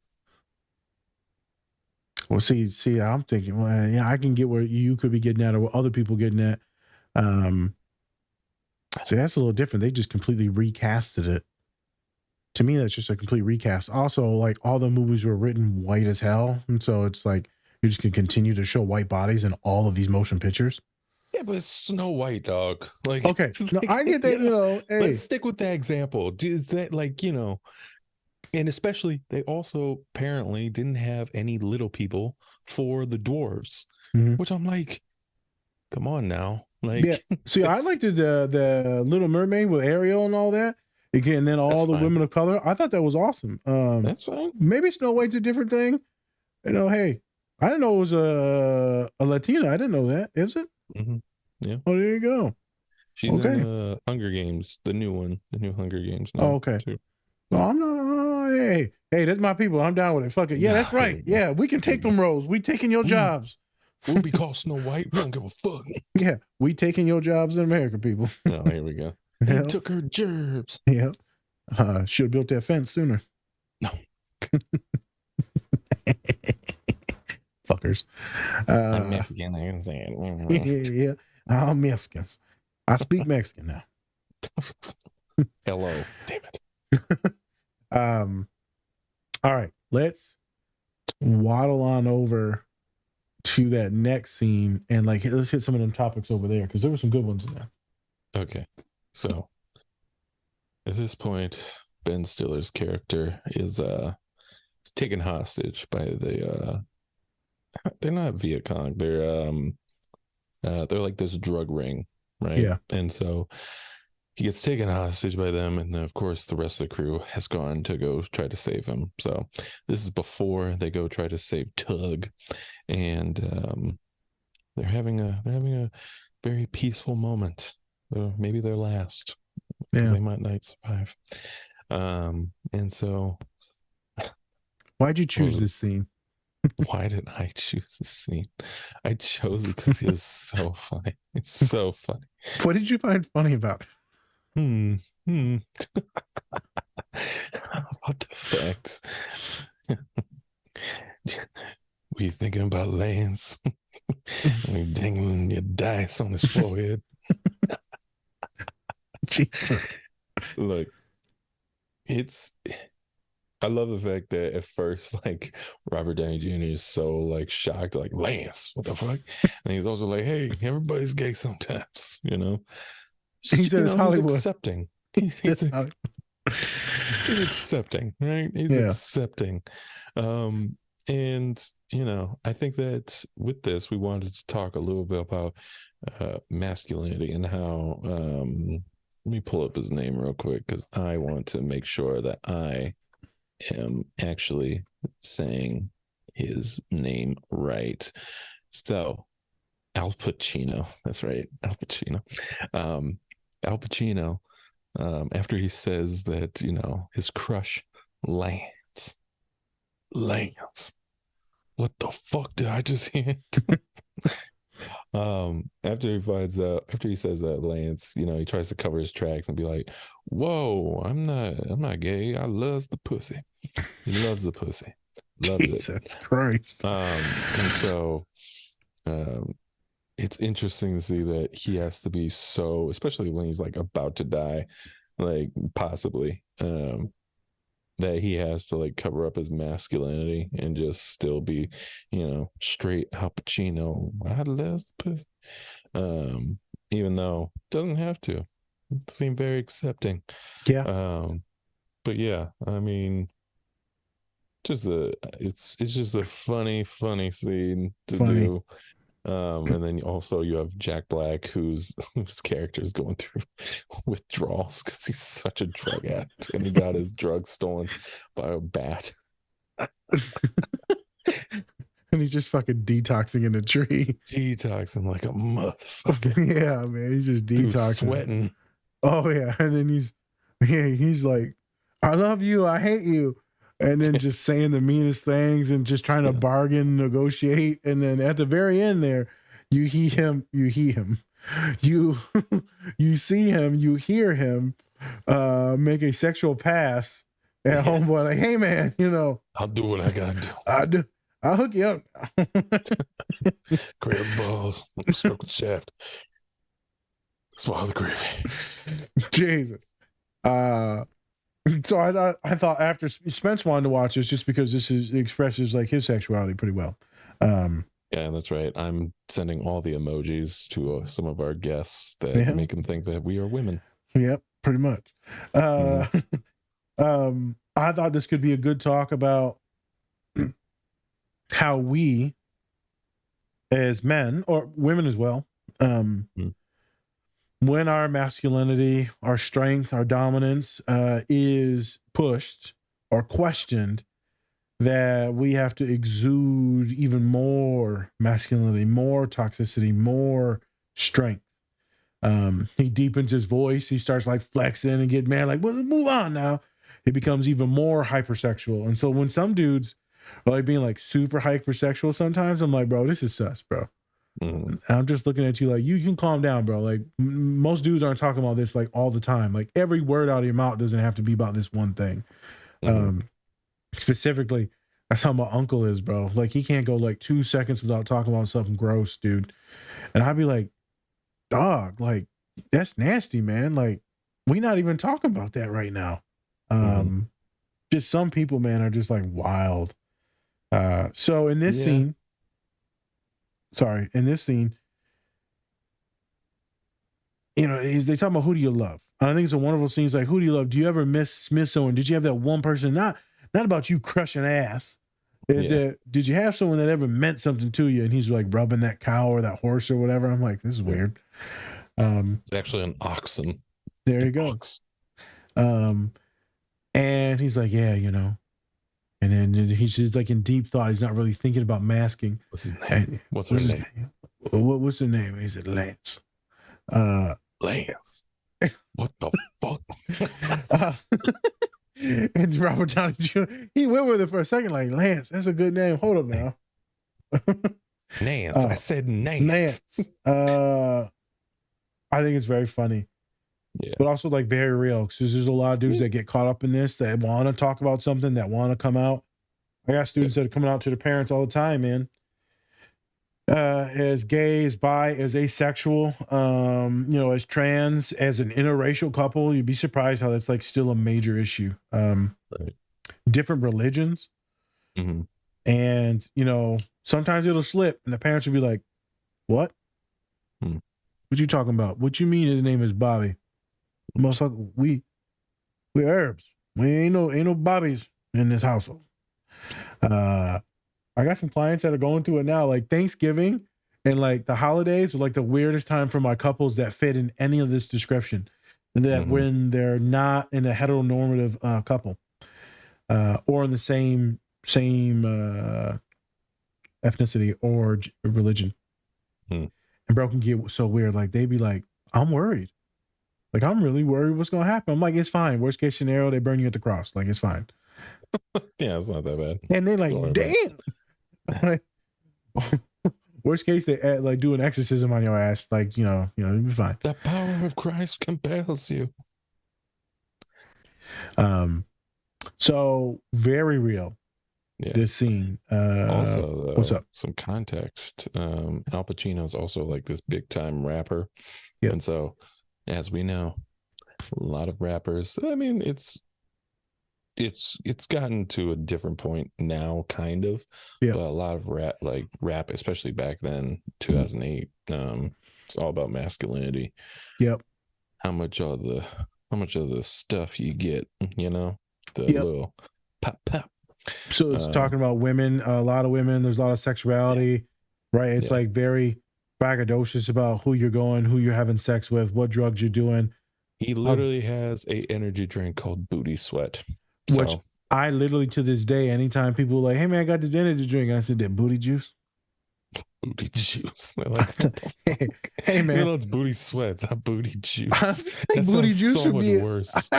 S2: Well, see, I'm thinking, well, yeah, I can get where you could be getting at, or what other people getting at. See, that's a little different. They just completely recasted it. To me, that's just a complete recast. Also, like, all the movies were written white as hell, and so it's like you're just gonna continue to show white bodies in all of these motion pictures.
S1: Yeah, but it's Snow White, dog. Like,
S2: okay, no, I get that. Hey,
S1: let's stick with that example. Is that like, and especially they also apparently didn't have any little people for the dwarves, which I'm like, come on now. Like,
S2: yeah. See, I liked the Little Mermaid with Ariel and all that. Again, and then all the women of color. I thought that was awesome.
S1: That's fine.
S2: Maybe Snow White's a different thing. Hey, I didn't know it was a Latina. I didn't know that. Is it?
S1: Yeah.
S2: Oh, there you go.
S1: She's in Hunger Games, the new one, the new Hunger Games.
S2: Now, okay. Too. No, I'm not. Hey, that's my people. I'm down with it. Fuck it. Yeah, that's right. Yeah, we can take them roles. We taking your jobs.
S1: We'll be called Snow White. We don't give a fuck.
S2: Yeah, we taking your jobs in America, people.
S1: Oh, here we go. They took her gerbs.
S2: Yeah. Should have built that fence sooner.
S1: No.
S2: Fuckers.
S1: I'm Mexican. I can say it.
S2: Yeah. I'm Mexican. I speak Mexican now.
S1: Hello. Damn it.
S2: All right. Let's waddle on over to that next scene and let's hit some of them topics over there, because there were some good ones in there.
S1: Okay. So at this point, Ben Stiller's character is taken hostage by they're not Viet Cong. They're like this drug ring, right?
S2: Yeah.
S1: And so he gets taken hostage by them, and then of course the rest of the crew has gone to go try to save him. So this is before they go try to save Tug, and they're having a very peaceful moment. Maybe their last, because they might not survive. And so,
S2: why'd you choose this scene?
S1: Why did I choose this scene? I chose it because it was so funny. It's so funny.
S2: What did you find funny about it?
S1: About the facts. Were you thinking about Lance? When he dangling your dice on his forehead.
S2: Jesus.
S1: Look, I love the fact that at first, like, Robert Downey Jr. is so shocked, like, Lance, what the fuck? And he's also like, hey, everybody's gay sometimes,
S2: He said it's Hollywood.
S1: He's accepting. He's accepting, right? He's accepting. And I think that with this, we wanted to talk a little bit about masculinity and how let me pull up his name real quick, because I want to make sure that I am actually saying his name right. So Al Pacino, that's right, Al Pacino. Al Pacino, after he says that, his crush Lance, what the fuck did I just hear? After he says that, Lance, he tries to cover his tracks and be like, whoa, I'm not gay, I loves the pussy. He loves the pussy, loves
S2: Jesus Christ.
S1: And so it's interesting to see that he has to be so, especially when he's about to die, possibly, that he has to cover up his masculinity and just still be, straight Al Pacino. I love the pussy. Even though doesn't have to. It seemed very accepting.
S2: Yeah.
S1: But yeah, I mean, it's just a funny scene to
S2: Funny.
S1: do. And then also you have Jack Black, whose character is going through withdrawals because he's such a drug addict, and he got his drugs stolen by a bat.
S2: And he's just fucking detoxing in a tree.
S1: Detoxing like a motherfucker.
S2: Yeah, man, he's just
S1: Dude's
S2: detoxing.
S1: sweating.
S2: Oh yeah, and then he's like, "I love you, I hate you," and then just saying the meanest things and just trying to bargain, negotiate, and then at the very end there, you see him, you see him, you hear him make a sexual pass at homeboy, like, "Hey man,
S1: I'll do what I gotta do.
S2: I'll hook you up."
S1: Grab balls, stroke the shaft, swallow the gravy.
S2: Jesus. So I thought after Spence wanted to watch this just because it expresses like his sexuality pretty well.
S1: Yeah, that's right. I'm sending all the emojis to some of our guests that make them think that we are women.
S2: Yep, pretty much. I thought this could be a good talk about how we as men, or women as well, when our masculinity, our strength, our dominance is pushed or questioned, that we have to exude even more masculinity, more toxicity, more strength. He deepens his voice. He starts like flexing and get mad, like, well, move on now. It becomes even more hypersexual. And so when some dudes are like being like super hypersexual sometimes, I'm like, bro, this is sus, bro. I'm just looking at you like, you can calm down, bro. Like most dudes aren't talking about this like all the time. Like every word out of your mouth doesn't have to be about this one thing. Specifically, that's how my uncle is, bro. Like he can't go like 2 seconds without talking about something gross, dude. And I'd be like, dog, like that's nasty, man. Like we not even talking about that right now. Just some people, man, are just like wild. So in this scene, they talk about who do you love? And I think it's a wonderful scene. It's like, who do you love? Do you ever miss someone? Did you have that one person? Not about you crushing ass. Did you have someone that ever meant something to you? And he's like rubbing that cow or that horse or whatever. I'm like, this is weird.
S1: It's actually an oxen.
S2: There you go. And he's like, yeah, And then he's just like in deep thought. He's not really thinking about masking.
S1: What's his name? What's her name?
S2: What's her name? He said Lance.
S1: Lance. What the fuck?
S2: And Robert Downey Jr., he went with it for a second, like, Lance, that's a good name. Hold up now.
S1: Nance. I said Nance.
S2: Nance. I think it's very funny.
S1: Yeah.
S2: But also like very real, because there's a lot of dudes that get caught up in this, that want to talk about something, that want to come out. I got students that are coming out to their parents all the time, man. As gay, as bi, as asexual, as trans, as an interracial couple, you'd be surprised how that's like still a major issue. Different religions. And, sometimes it'll slip and the parents will be like, what? What you talking about? What you mean his name is Bobby? Motherfucker, we're Arabs. We ain't no Bobbies in this household. I got some clients that are going through it now, like Thanksgiving and like the holidays are like the weirdest time for my couples that fit in any of this description. And that when they're not in a heteronormative couple or in the same ethnicity or religion. And bro can get so weird. Like they'd be like, I'm worried. Like, I'm really worried what's going to happen. I'm like, it's fine. Worst case scenario, they burn you at the cross. Like, it's fine.
S1: Yeah, it's not that bad.
S2: And they're like, damn. Worst case, they like do an exorcism on your ass. Like, you'll be fine.
S1: The power of Christ compels you.
S2: So very real.
S1: Yeah.
S2: This scene.
S1: Also, though,
S2: what's up?
S1: Some context. Al Pacino's also like this big time rapper.
S2: Yep.
S1: And so, as we know, a lot of rappers, I mean, it's gotten to a different point now, kind of.
S2: Yeah.
S1: But a lot of rap, especially back then, 2008, it's all about masculinity.
S2: Yep.
S1: How much of the stuff you get, the little pop pop.
S2: So it's talking about women, a lot of women. There's a lot of sexuality, right? It's like very braggadocious about who you're going, who you're having sex with, what drugs you're doing.
S1: He literally has a energy drink called Booty Sweat.
S2: Which I literally, to this day, anytime people are like, hey man, I got this energy drink, and I said, that booty juice.
S1: Booty juice. They're like,
S2: hey man,
S1: you know, it's Booty Sweat, not booty juice.
S2: Like booty juice
S1: so
S2: would
S1: much
S2: be
S1: worse.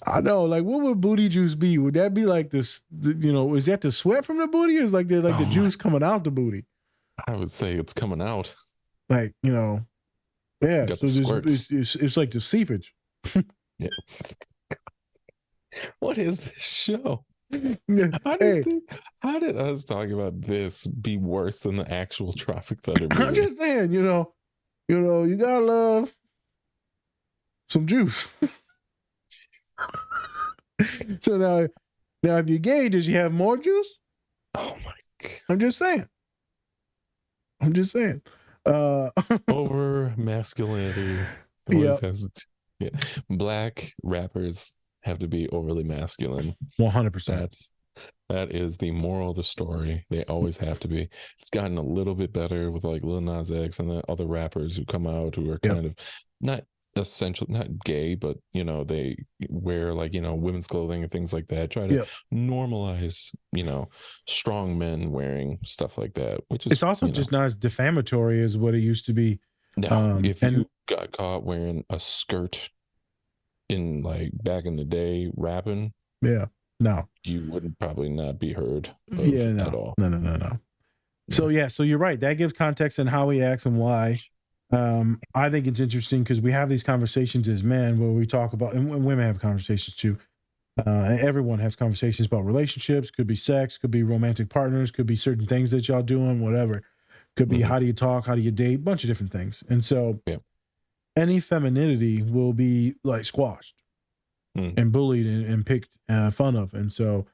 S2: I know, like, what would booty juice be? Would that be like this? You know, is that the sweat from the booty, or is like the juice coming out the booty?
S1: I would say it's coming out.
S2: Like, you know, yeah. So it's like the seepage.
S1: Yeah. What is this show? How did us talking about this be worse than the actual Tropic Thunder movie?
S2: I'm just saying, you know, you gotta love some juice. So now if you're gay, does you have more juice?
S1: Oh my God.
S2: I'm just saying.
S1: Over masculinity always has black rappers have to be overly masculine.
S2: 100%.
S1: That is the moral of the story. They always have to be. It's gotten a little bit better with like Lil Nas X and the other rappers who come out who are kind of not gay, but you know, they wear like, you know, women's clothing and things like that. Try to normalize, you know, strong men wearing stuff like that, which is,
S2: it's also just not as defamatory as what it used to be.
S1: No, if you got caught wearing a skirt in like back in the day rapping, you wouldn't probably not be heard at all.
S2: No. So so you're right. That gives context on how he acts and why. I think it's interesting because we have these conversations as men where we talk about, and women have conversations too. Everyone has conversations about relationships, could be sex, could be romantic partners, could be certain things that y'all doing, whatever. Could be how do you talk, how do you date, bunch of different things. And so any femininity will be like squashed and bullied and picked fun of. And so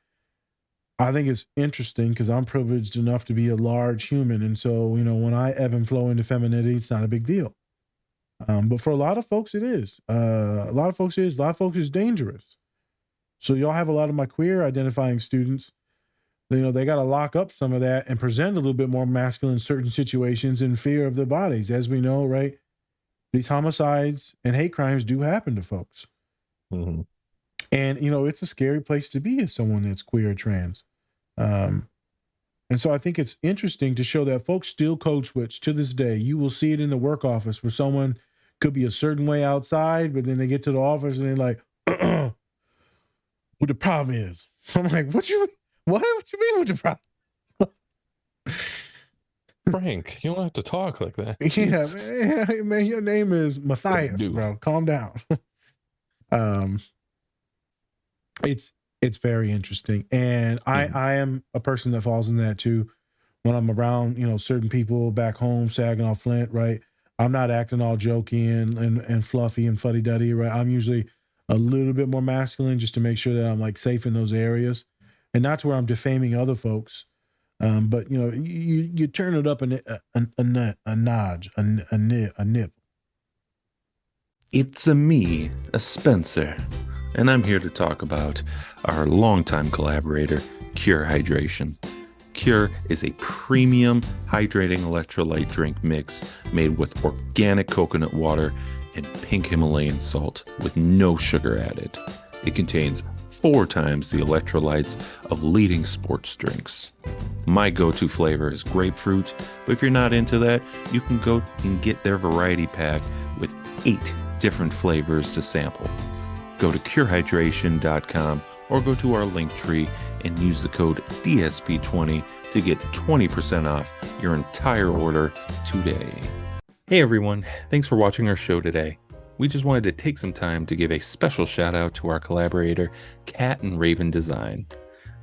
S2: I think it's interesting because I'm privileged enough to be a large human. And so, you know, when I ebb and flow into femininity, it's not a big deal. But for a lot of folks, it is. A lot of folks is dangerous. So y'all have a lot of my queer identifying students, you know, they got to lock up some of that and present a little bit more masculine in certain situations in fear of their bodies. As we know, right, these homicides and hate crimes do happen to folks. And, you know, it's a scary place to be as someone that's queer or trans. And so I think it's interesting to show that folks still code switch to this day. You will see it in the work office where someone could be a certain way outside, but then they get to the office and they're like, what the problem is. I'm like, what you mean with the problem?
S1: Frank, you don't have to talk like that.
S2: Yeah, man, your name is Matthias, bro. Calm down. It's very interesting. And I am a person that falls in that too. When I'm around, you know, certain people back home, Saginaw, Flint, right? I'm not acting all jokey and fluffy and fuddy-duddy, right? I'm usually a little bit more masculine just to make sure that I'm like safe in those areas. And not to where I'm defaming other folks. But you know, you turn it up a notch, a nip.
S11: It's me, a Spencer, and I'm here to talk about our longtime collaborator, Cure Hydration. Cure is a premium hydrating electrolyte drink mix made with organic coconut water and pink Himalayan salt with no sugar added. It contains 4 times the electrolytes of leading sports drinks. My go-to flavor is grapefruit, but if you're not into that, you can go and get their variety pack with 8 different flavors to sample. Go to curehydration.com or go to our link tree and use the code DSP20 to get 20% off your entire order today. Hey everyone, thanks for watching our show today. We just wanted to take some time to give a special shout out to our collaborator, Cat and Raven Design.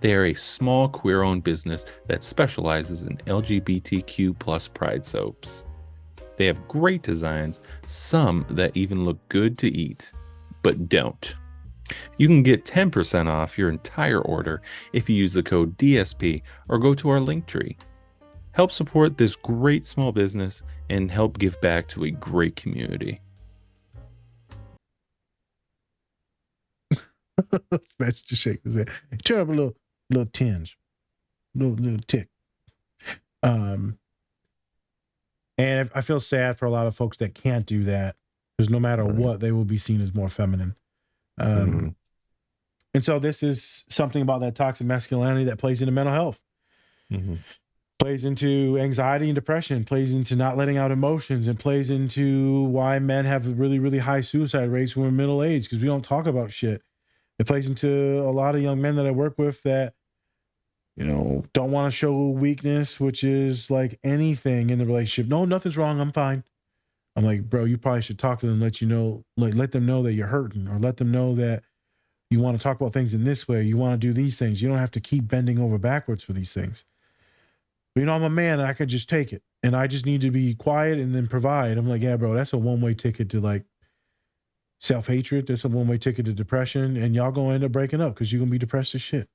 S11: They are a small queer-owned business that specializes in LGBTQ plus pride soaps. They have great designs, some that even look good to eat, but don't. You can get 10% off your entire order if you use the code DSP or go to our link tree. Help support this great small business and help give back to a great community.
S2: Fetch just shake his head. Turn up a little tinge, little tick. And I feel sad for a lot of folks that can't do that, because no matter what, they will be seen as more feminine. And so this is something about that toxic masculinity that plays into mental health, plays into anxiety and depression, plays into not letting out emotions, and plays into why men have really, really high suicide rates when we're middle aged, because we don't talk about shit. It plays into a lot of young men that I work with that, you know, don't want to show weakness, which is like anything in the relationship. No, nothing's wrong. I'm fine. I'm like, bro, you probably should talk to them, let them know that you're hurting, or let them know that you want to talk about things in this way. You want to do these things. You don't have to keep bending over backwards for these things. But, you know, I'm a man and I could just take it, and I just need to be quiet and then provide. I'm like, yeah, bro, that's a one-way ticket to like self-hatred. That's a one-way ticket to depression. And y'all going to end up breaking up because you're going to be depressed as shit.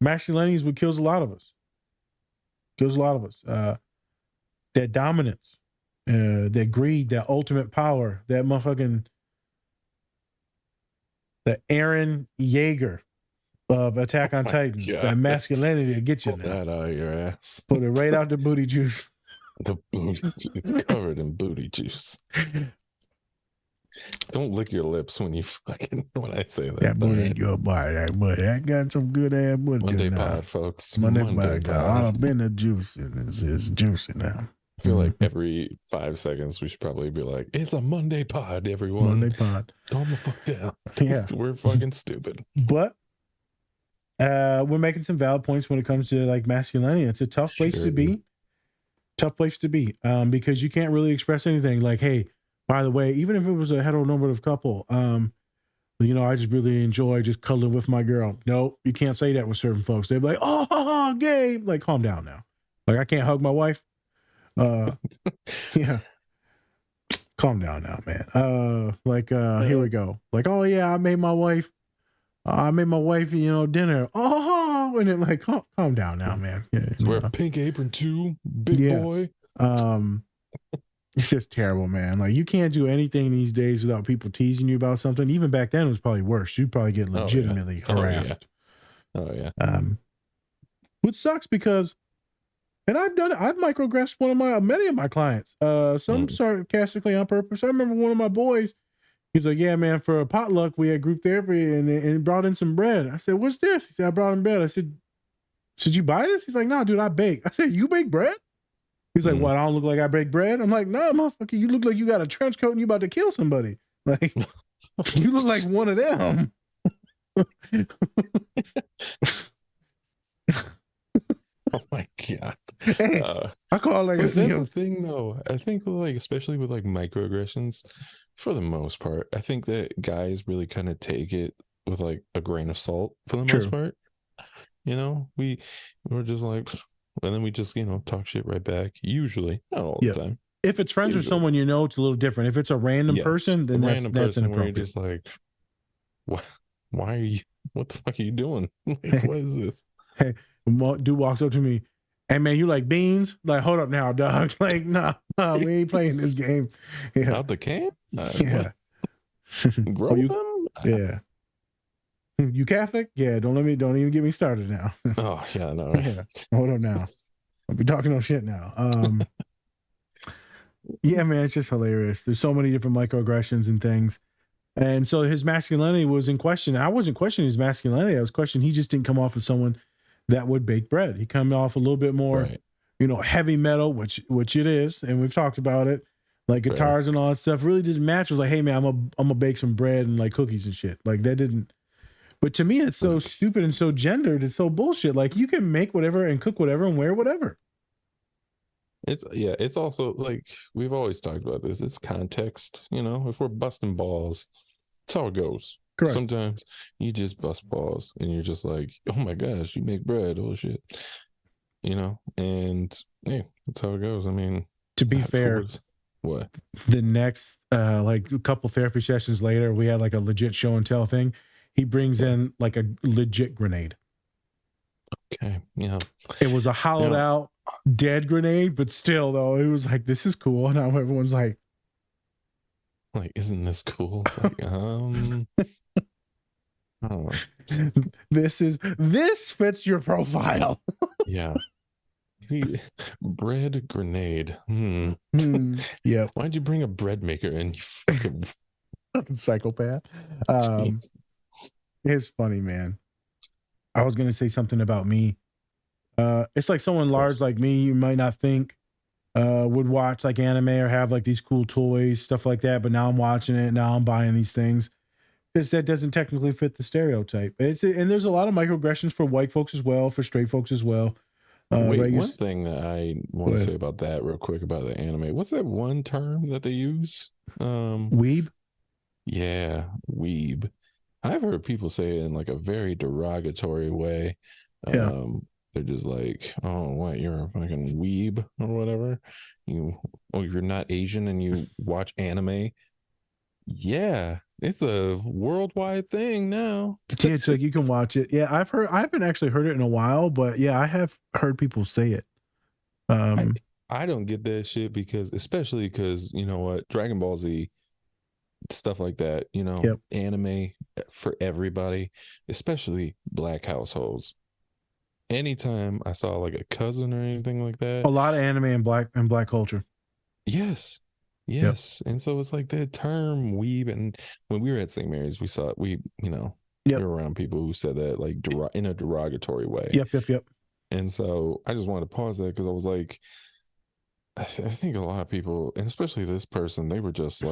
S2: Masculinity is what kills a lot of us. That dominance, that greed, that ultimate power, that motherfucking, the Eren Yeager of Attack on Titans.
S1: God.
S2: That masculinity to get you
S1: Pull
S2: now.
S1: that out of your ass.
S2: Put it right out the booty juice.
S1: The booty, it's covered in booty juice. Don't lick your lips when I say that.
S2: That booty in your body, that booty. I got some good ass booty.
S1: Monday
S2: now.
S1: pod, folks.
S2: Monday
S1: pod.
S2: I've been the juice, and it's juicy now.
S1: I feel like every 5 seconds we should probably be like, it's a Monday pod, everyone.
S2: Monday pod.
S1: Calm the fuck down.
S2: Yeah.
S1: We're fucking stupid.
S2: But we're making some valid points when it comes to like masculinity. It's a tough place to be. Tough place to be. Because you can't really express anything like, hey, by the way, even if it was a heteronormative couple, you know, I just really enjoy just cuddling with my girl. Nope, you can't say that with certain folks. They'd be like, oh, gay. Like, calm down now. Like, I can't hug my wife. Yeah. Calm down now, man. Here we go. Like, oh yeah, I made my wife, you know, dinner. Oh, and then like, calm down now, man. Yeah,
S1: wear a pink apron too, big boy.
S2: It's just terrible, man. Like, you can't do anything these days without people teasing you about something. Even back then, it was probably worse. You'd probably get legitimately harassed.
S1: Oh yeah.
S2: Which sucks because, and I've done it. I've microaggressed many of my clients. Some sarcastically on purpose. I remember one of my boys. He's like, "Yeah, man. For a potluck, we had group therapy, and brought in some bread." I said, "What's this?" He said, "I brought in bread." I said, "Should you buy this?" He's like, "No, dude, I bake." I said, "You bake bread?" He's like, "What? I don't look like I bake bread?" I'm like, "No, motherfucker. You look like you got a trench coat and you about to kill somebody. Like, you look like one of them."
S1: Oh my god!
S2: Hey, I call it like
S1: that's the thing, though. I think, like, especially with like microaggressions, for the most part, I think that guys really kind of take it with like a grain of salt for the most part. You know, we're just like, and then we just, you know, talk shit right back. Usually, not all the time.
S2: If it's friends or someone you know, it's a little different. If it's a random person, then that's inappropriate.
S1: Where you're just like, what? Why are you? What the fuck are you doing? Like, what is this?
S2: Hey, dude walks up to me. Hey man, you like beans? Like, hold up now, dog. Like, nah, we ain't playing this game. Yeah.
S1: Out the can?
S2: Yeah.
S1: Grow them?
S2: Yeah. You Catholic? Yeah. Don't even get me started now.
S1: Oh yeah, no.
S2: Yeah. Hold on now. I'll be talking no shit now. Yeah, man, it's just hilarious. There's so many different microaggressions and things. And so his masculinity was in question. I wasn't questioning his masculinity. I was questioning he just didn't come off as someone that would bake bread. He come off a little bit more, you know, heavy metal, which it is, and we've talked about it. Like guitars and all that stuff really didn't match. It was like, hey man, I'm gonna bake some bread and like cookies and shit. Like that didn't. But to me, it's so stupid and so gendered. It's so bullshit. Like you can make whatever and cook whatever and wear whatever.
S1: It's also like we've always talked about this. It's context, you know. If we're busting balls, that's how it goes. Correct. Sometimes you just bust balls and you're just like, oh my gosh, you make bread, oh shit, you know. And yeah, that's how it goes. I mean,
S2: to be fair,
S1: what
S2: the next like a couple therapy sessions later, we had like a legit show and tell thing. He brings in like a legit grenade.
S1: Okay, yeah,
S2: it was a hollowed out dead grenade, but still though, it was like, this is cool. Now everyone's like,
S1: Like, isn't this cool? It's like, I don't know.
S2: This fits your profile.
S1: Yeah. See, bread grenade.
S2: Yep.
S1: Why'd you bring a bread maker in? You fucking
S2: psychopath.
S1: jeez.
S2: It's funny, man. I was gonna say something about me. It's like someone large like me, you might not think would watch like anime or have like these cool toys, stuff like that. But now I'm watching it. Now I'm buying these things because that doesn't technically fit the stereotype. And there's a lot of microaggressions for white folks as well, for straight folks as well.
S1: Wait,
S2: right?
S1: one thing that I want to say about that real quick about the anime. What's that one term that they use?
S2: Weeb?
S1: Yeah, weeb. I've heard people say it in like a very derogatory way.
S2: Yeah.
S1: They're just like, oh, what, you're a fucking weeb or whatever. You're not Asian and you watch anime. Yeah, it's a worldwide thing now.
S2: Yeah, it's like you can watch it. Yeah, I haven't actually heard it in a while, but yeah, I have heard people say it.
S1: I don't get that shit especially because you know what, Dragon Ball Z, stuff like that,
S2: Yep.
S1: Anime for everybody, especially black households. Anytime I saw like a cousin or anything like that,
S2: A lot of anime and black culture.
S1: yes.
S2: Yep.
S1: And so it's like that term weeb, and when we were at St. Mary's, we saw it. We
S2: Yep.
S1: were around people who said that like in a derogatory way.
S2: Yep.
S1: And so I just wanted to pause that because I was like, I think a lot of people, and especially this person, they were just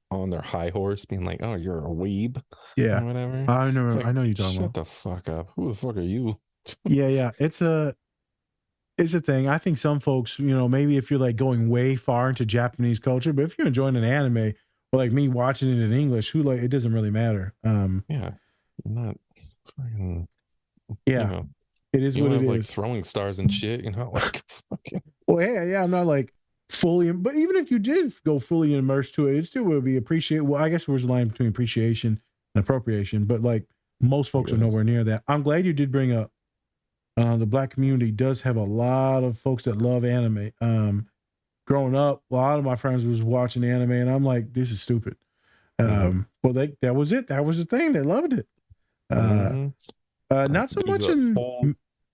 S1: on their high horse, being like, "Oh, you're a weeb,"
S2: Yeah,
S1: or whatever.
S2: I know.
S1: Like,
S2: I know you're talking
S1: shut
S2: about.
S1: the fuck up. Who the fuck are you?
S2: Yeah. It's a thing. I think some folks, maybe if you're like going way far into Japanese culture, but if you're enjoying an anime or like me watching it in English, it doesn't really matter.
S1: Yeah, I'm not fucking.
S2: Yeah, it is
S1: you
S2: what
S1: have
S2: it
S1: like
S2: is.
S1: throwing stars and shit. Like fucking.
S2: Well, yeah, I'm not like fully, but even if you did go fully immersed to it, it still would be appreciated. Well, I guess there's a line between appreciation and appropriation, but like most folks are nowhere near that. I'm glad you did bring up the black community does have a lot of folks that love anime. Growing up, a lot of my friends was watching anime, and I'm like, this is stupid. Well, that was it. That was the thing. They loved it. Not so much in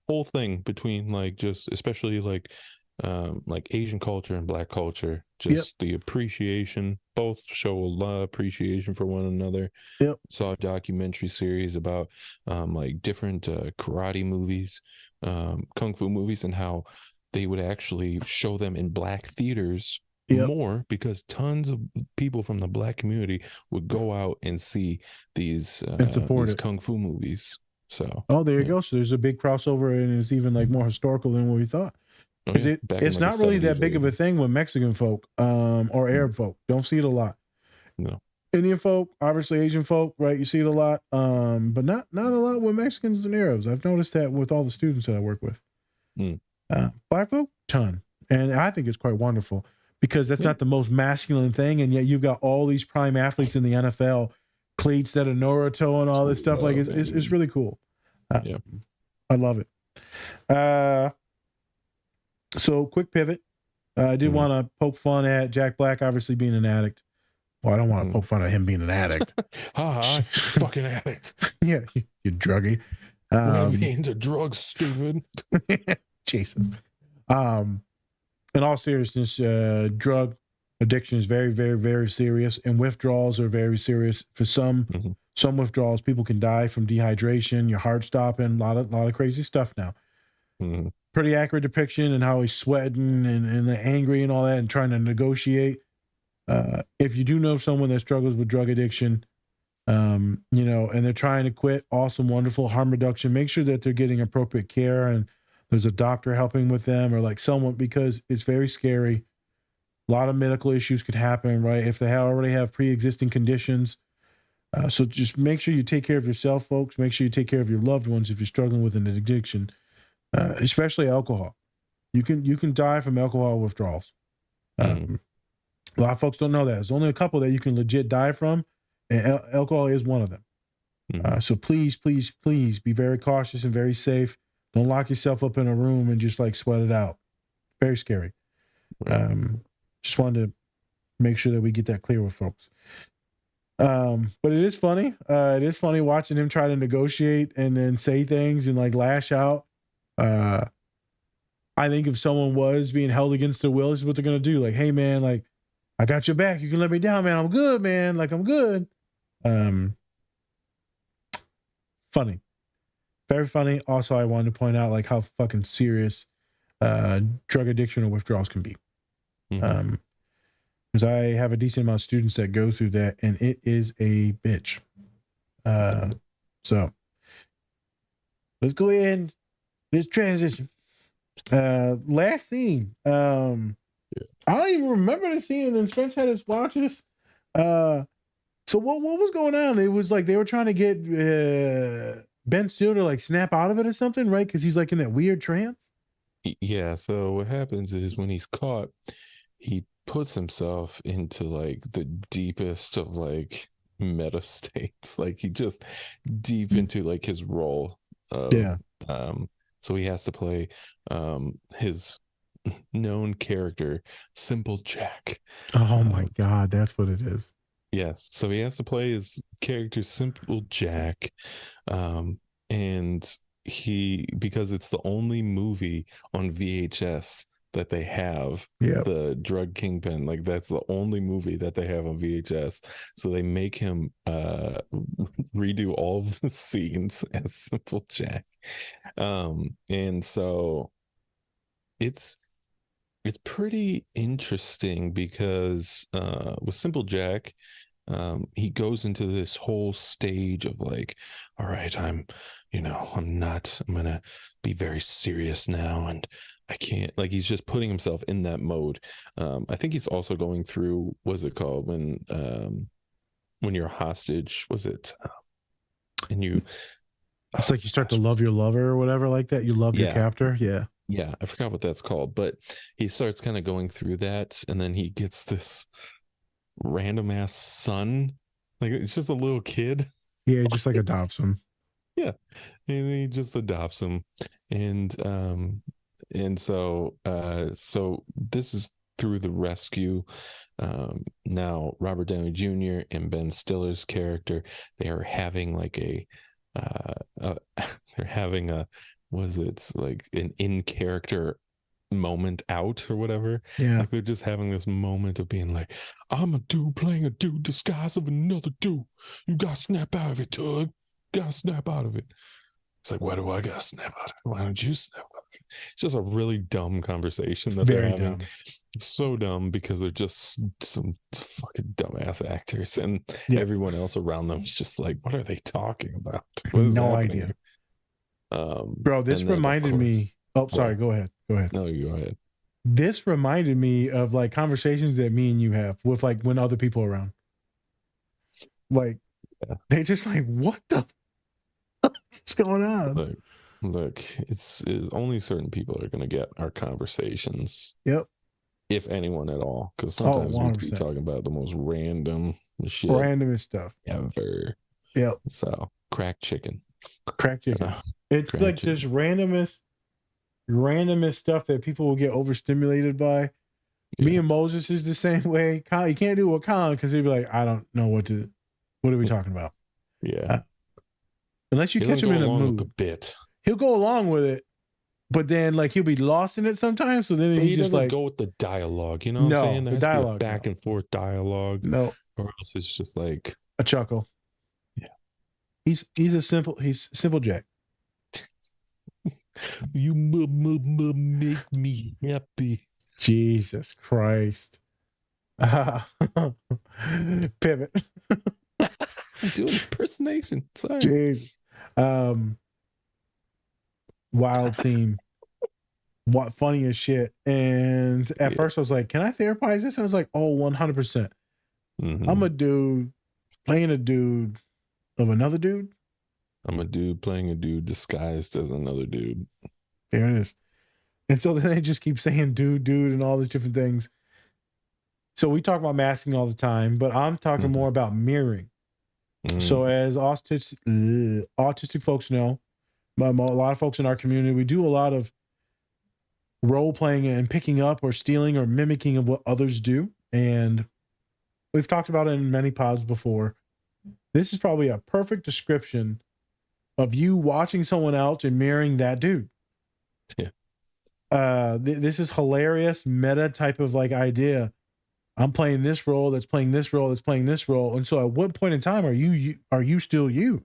S1: whole thing between like just especially like Asian culture and black culture, just the appreciation. Both show a lot of appreciation for one another. Saw a documentary series about like different karate movies, kung fu movies, and how they would actually show them in black theaters more because tons of people from the black community would go out and see these
S2: and support
S1: these
S2: it.
S1: kung fu movies. So
S2: there you go. So there's a big crossover, and it's even like more historical than what we thought. Because it's not really that big of a thing with Mexican folk or Arab folk. Don't see it a lot.
S1: No.
S2: Indian folk, obviously Asian folk, right? You see it a lot, but not a lot with Mexicans and Arabs. I've noticed that with all the students that I work with. Black folk, ton, and I think it's quite wonderful because that's not the most masculine thing, and yet you've got all these prime athletes in the NFL, cleats that are Naruto and all this stuff. Like it's really cool. I love it. So quick pivot. I did want to poke fun at Jack Black, obviously being an addict. Well, I don't want to poke fun at him being an addict.
S1: Fucking addict.
S2: Yeah, you druggie.
S1: Ran me into drugs, stupid.
S2: Jesus. In all seriousness, drug addiction is very, very, very serious, and withdrawals are very serious. For some withdrawals, people can die from dehydration, your heart stopping, a lot of crazy stuff now. Pretty accurate depiction and how he's sweating and angry and all that and trying to negotiate. If you do know someone that struggles with drug addiction, and they're trying to quit, awesome, wonderful, harm reduction, make sure that they're getting appropriate care and there's a doctor helping with them or like someone, because it's very scary. A lot of medical issues could happen, right? If they already have pre-existing conditions. So just make sure you take care of yourself, folks. Make sure you take care of your loved ones if you're struggling with an addiction. Especially alcohol. You can die from alcohol withdrawals. A lot of folks don't know that. There's only a couple that you can legit die from, and alcohol is one of them. So please, please, please be very cautious and very safe. Don't lock yourself up in a room and just like sweat it out. Very scary. Just wanted to make sure that we get that clear with folks. But it is funny. It is funny watching him try to negotiate and then say things and like lash out. I think if someone was being held against their will, this is what they're gonna do. Like, hey man, like I got your back. You can let me down, man. I'm good, man. Like I'm good. Funny. Very funny. Also, I wanted to point out like how fucking serious drug addiction or withdrawals can be.
S1: Mm-hmm.
S2: Because I have a decent amount of students that go through that, and it is a bitch. So let's go ahead and let's transition. Last scene. I don't even remember the scene, and then Spence had us watch this. So what was going on? It was like they were trying to get Ben Stiller to like snap out of it or something, right? Because he's like in that weird trance.
S1: Yeah. So what happens is when he's caught, he puts himself into like the deepest of like meta states. Like he just deep into like his role of so he has to play his known character, Simple Jack.
S2: Oh my god, that's what it is.
S1: Yes. So he has to play his character, Simple Jack. And because it's the only movie on VHS that they have, the drug kingpin, like that's the only movie that they have on VHS. So they make him redo all of the scenes as Simple Jack. And so it's pretty interesting because with Simple Jack, he goes into this whole stage of like, all right, I'm gonna be very serious now, and I can't, like, he's just putting himself in that mode. I think he's also going through, what's it called when you're a hostage, was it and you
S2: it's like you start to love your lover or whatever like that. You love your captor.
S1: Yeah, I forgot what that's called, but he starts kind of going through that, and then he gets this random ass son, like it's just a little kid.
S2: Yeah, he just like adopts him.
S1: Yeah, and he just adopts him, and so this is through the rescue. Now Robert Downey Jr. and Ben Stiller's character, they are having like they're having a, was it like an in character moment out or whatever. Like they're just having this moment of being like, I'm a dude playing a dude disguised of another dude. You gotta snap out of it, Doug. Gotta snap out of it. It's like, why do I gotta snap out of it? Why don't you snap out of it? It's just a really dumb conversation that they're having. So dumb because they're just some fucking dumbass actors, and everyone else around them is just like, what are they talking about? What is
S2: no
S1: happening?
S2: idea. Bro, this reminded me. Oh, sorry. Go ahead.
S1: No, you go ahead.
S2: This reminded me of like conversations that me and you have with like when other people are around. Like they just like, what the what's going on?
S1: Look, it's only certain people are gonna get our conversations.
S2: Yep.
S1: If anyone at all, because sometimes we be talking about the most random shit.
S2: Randomest stuff.
S1: Ever.
S2: Yep.
S1: So crack chicken.
S2: It's crack like chicken. This randomest stuff that people will get overstimulated by. Me and Moses is the same way. You can't do it with Colin because he'd be like, I don't know what are we talking about? Unless you catch him in a mood.
S1: The bit.
S2: He'll go along with it, but then like he'll be lost in it sometimes. So then he just
S1: doesn't
S2: like
S1: go with the dialogue. You know what I'm saying? There's
S2: the dialogue,
S1: back and forth dialogue.
S2: No,
S1: or else it's just like
S2: a chuckle.
S1: Yeah,
S2: he's Simple Jack.
S1: You make me happy.
S2: Jesus Christ. Pivot.
S1: I'm doing impersonation. Sorry.
S2: Jeez. Wild theme. What funny as shit. And at first I was like, can I therapize this? And I was like, oh, 100%. I'm a dude playing a dude of another dude.
S1: I'm a dude playing a dude disguised as another dude.
S2: There it is. And so then they just keep saying dude, and all these different things. So we talk about masking all the time, but I'm talking more about mirroring. So as autistic folks know, a lot of folks in our community, we do a lot of role playing and picking up or stealing or mimicking of what others do. And we've talked about it in many pods before. This is probably a perfect description of you watching someone else and mirroring that dude.
S1: Yeah.
S2: This is hilarious meta type of like idea. I'm playing this role, that's playing this role, that's playing this role. And so at what point in time are you still you?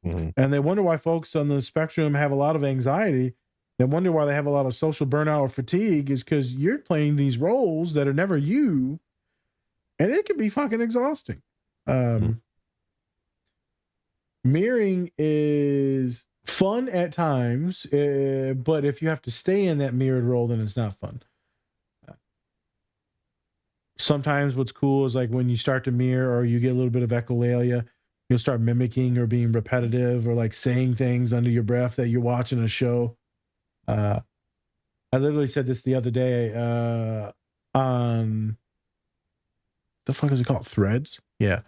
S2: And they wonder why folks on the spectrum have a lot of anxiety. They wonder why they have a lot of social burnout or fatigue is because you're playing these roles that are never you. And it can be fucking exhausting. Mirroring is fun at times, but if you have to stay in that mirrored role, then it's not fun. Sometimes what's cool is like when you start to mirror or you get a little bit of echolalia, you'll start mimicking or being repetitive or like saying things under your breath that you're watching a show. I literally said this the other day on the fuck is it called? Threads? Yeah.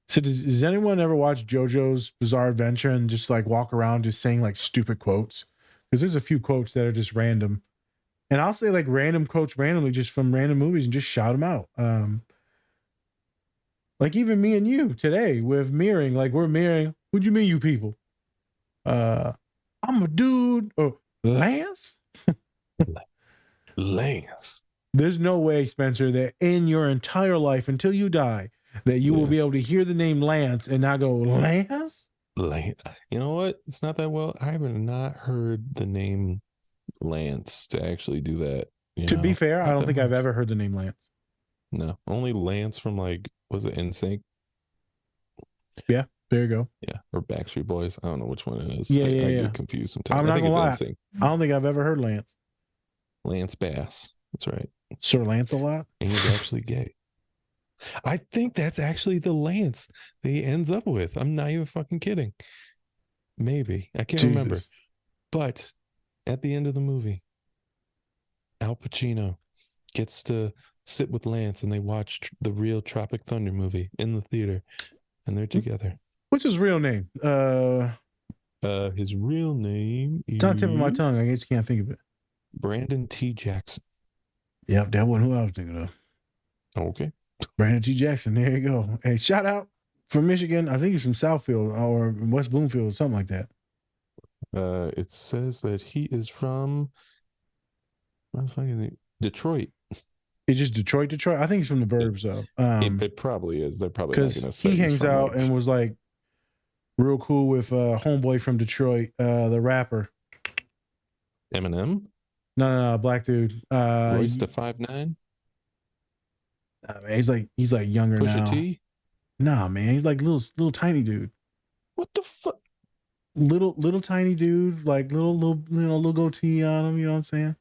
S2: So does anyone ever watch JoJo's Bizarre Adventure and just like walk around just saying like stupid quotes? Because there's a few quotes that are just random. And I'll say like random quotes randomly just from random movies and just shout them out. Like even me and you today with mirroring, like we're mirroring. What do you mean, you people? I'm a dude. Or Lance?
S1: Lance.
S2: There's no way, Spencer, that in your entire life until you die, that you will be able to hear the name Lance and not go, Lance?
S1: Lance. You know what? It's not that well. I have not heard the name Lance to actually do that.
S2: To be fair, I don't think I've ever heard the name Lance.
S1: No, only Lance from like, was it NSYNC?
S2: Yeah, there you go.
S1: Yeah, or Backstreet Boys. I don't know which one it is.
S2: Yeah,
S1: I
S2: yeah.
S1: get confused sometimes.
S2: I'm not
S1: I think
S2: gonna
S1: it's
S2: lie.
S1: NSYNC.
S2: I don't think I've ever heard Lance.
S1: Lance Bass. That's right.
S2: Sir Lancelot?
S1: And he's actually gay. I think that's actually the Lance that he ends up with. I'm not even fucking kidding. Maybe. I can't remember. But at the end of the movie, Al Pacino gets to sit with Lance and they watch the real Tropic Thunder movie in the theater and they're together.
S2: What's his real name?
S1: His real name is...
S2: It's on the tip of my tongue. I guess you can't think of it.
S1: Brandon T. Jackson.
S2: Yep, that wasn't who I was thinking of.
S1: Okay.
S2: Brandon T. Jackson. There you go. Hey, shout out from Michigan. I think he's from Southfield or West Bloomfield or something like that.
S1: It says that he is from Detroit.
S2: It's just Detroit. I think he's from the burbs, though.
S1: It probably is. They're probably not going to say
S2: he hangs out and was like real cool with homeboy from Detroit, the rapper.
S1: Eminem?
S2: No, black dude.
S1: Royce the 5'9"?
S2: Man, he's like younger
S1: Pusha
S2: now.
S1: T?
S2: Nah, man, he's like little tiny dude.
S1: What the fuck?
S2: Little tiny dude, like little goatee on him. You know what I'm saying?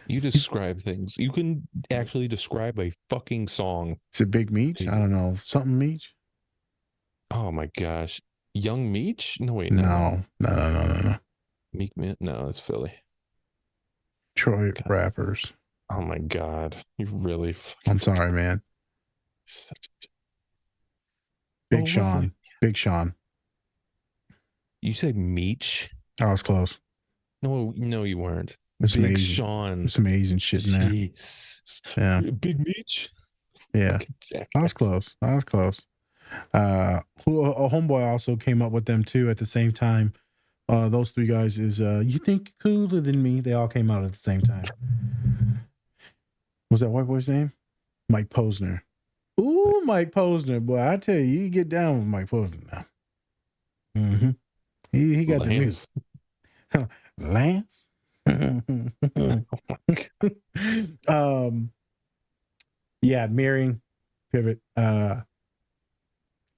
S1: You describe things. You can actually describe a fucking song.
S2: Is it Big Meech? I don't know. Something Meech?
S1: Oh my gosh. Young Meech? No, wait.
S2: No.
S1: Meek Mill? No, that's Philly.
S2: Detroit rappers.
S1: Oh my God. You really fucking...
S2: I'm sorry, man. Big Sean. Big Sean.
S1: You said Meech?
S2: I was close.
S1: No, you weren't.
S2: It's
S1: Big
S2: amazing.
S1: Sean.
S2: There's some Asian shit in there.
S1: Jesus.
S2: Yeah.
S1: Big Meech?
S2: Yeah. I was close. A homeboy also came up with them too at the same time. Those three guys is You Think Cooler Than Me. They all came out at the same time. What's that white boy's name? Mike Posner. Ooh, Mike Posner. Boy, I tell you get down with Mike Posner now. Mm-hmm. He got
S1: Lance.
S2: The music. Lance? Yeah, mirroring, pivot.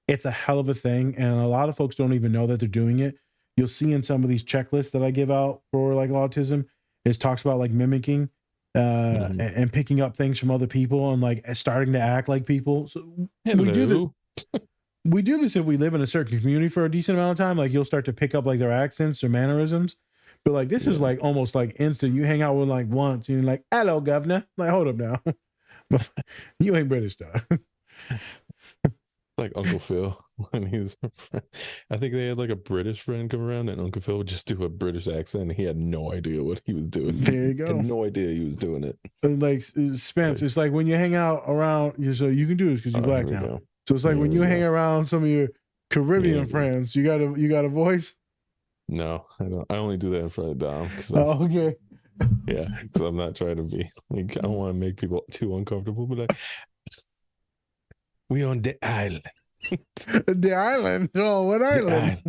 S2: It's a hell of a thing, and a lot of folks don't even know that they're doing it. You'll see in some of these checklists that I give out for like autism, it talks about like mimicking and picking up things from other people and like starting to act like people. So we do this if we live in a certain community for a decent amount of time. Like you'll start to pick up like their accents or mannerisms. But like this is like almost like instant. You hang out with like once and you're like, hello, governor. Like, hold up now. You ain't British, dog.
S1: Like Uncle Phil when he's, I think they had like a British friend come around, and Uncle Phil would just do a British accent. And he had no idea what he was doing.
S2: There you go.
S1: Had no idea he was doing it.
S2: Like Spence, it's like when you hang out around. So you can do this because you're black now.
S1: Go.
S2: So it's like
S1: Here
S2: when you hang around some of your Caribbean friends, you got a voice.
S1: No, I don't. I only do that in front of Dom.
S2: Oh, okay.
S1: Yeah, because I'm not trying to be like, I don't want to make people too uncomfortable, but we on the island.
S2: The island? Oh, what island?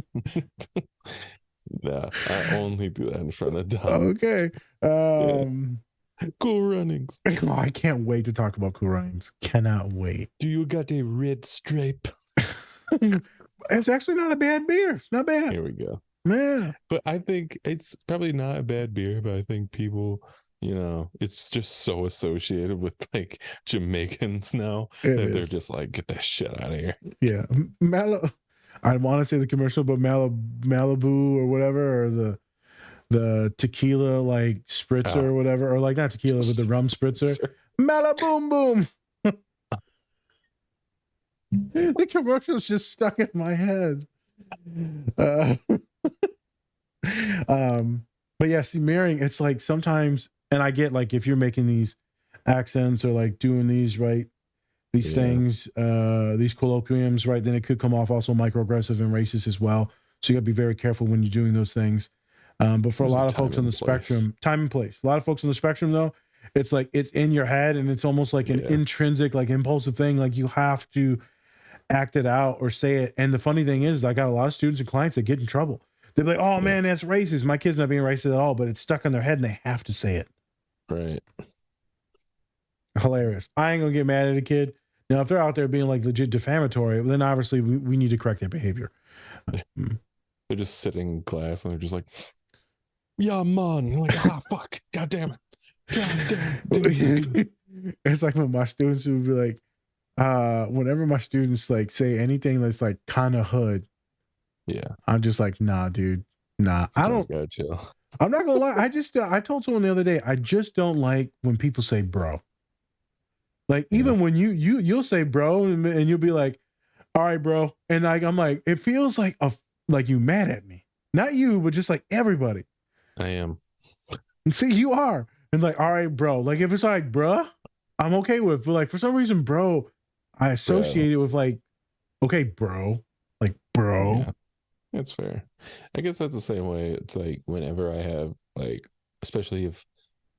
S1: No, I only do that in front of Dom.
S2: Okay.
S1: Cool Runnings.
S2: Oh, I can't wait to talk about Cool Runnings. Cannot wait.
S1: Do you got a red stripe?
S2: It's actually not a bad beer. It's not bad.
S1: Here we go.
S2: Yeah.
S1: But I think it's probably not a bad beer, but I think people, it's just so associated with like Jamaicans now that they're just like, get that shit out of here.
S2: Yeah. I want to say the commercial, but Malibu or whatever, or the tequila like spritzer or whatever, or like not tequila, but the rum spritzer. Maliboom boom. The commercial's just stuck in my head. But yeah, see, mirroring, it's like sometimes, and I get like if you're making these accents or like doing these these things, these colloquiums, right, then it could come off also microaggressive and racist as well. So you got to be very careful when you're doing those things. But for a lot of folks on the spectrum, time and place. A lot of folks on the spectrum, though, it's like it's in your head and it's almost like an intrinsic, like impulsive thing. Like you have to act it out or say it. And the funny thing is, I got a lot of students and clients that get in trouble. They're like, "Oh man, that's racist." My kid's not being racist at all, but it's stuck in their head and they have to say it.
S1: Right.
S2: Hilarious. I ain't gonna get mad at a kid. Now, if they're out there being like legit defamatory, then obviously we need to correct their behavior.
S1: They're just sitting in class and they're just like, "Yeah, man." You're like, "Ah, fuck, god damn it, god damn."
S2: It's like when my students would be like, whenever my students like say anything that's like kind of hood, I'm just like, nah, dude, nah. I don't.
S1: Gotta chill.
S2: I'm not gonna lie. I told someone the other day, I just don't like when people say bro. Like even when you'll say bro and you'll be like, "All right, bro," and like I'm like, it feels like like you mad at me, not you, but just like everybody.
S1: I am.
S2: And see, you are, and like, all right, bro. Like if it's like, bruh, I'm okay with, but like for some reason, bro, I associate it with like, okay, bro, like bro.
S1: Yeah, that's fair. I guess that's the same way. It's like whenever I have like, especially if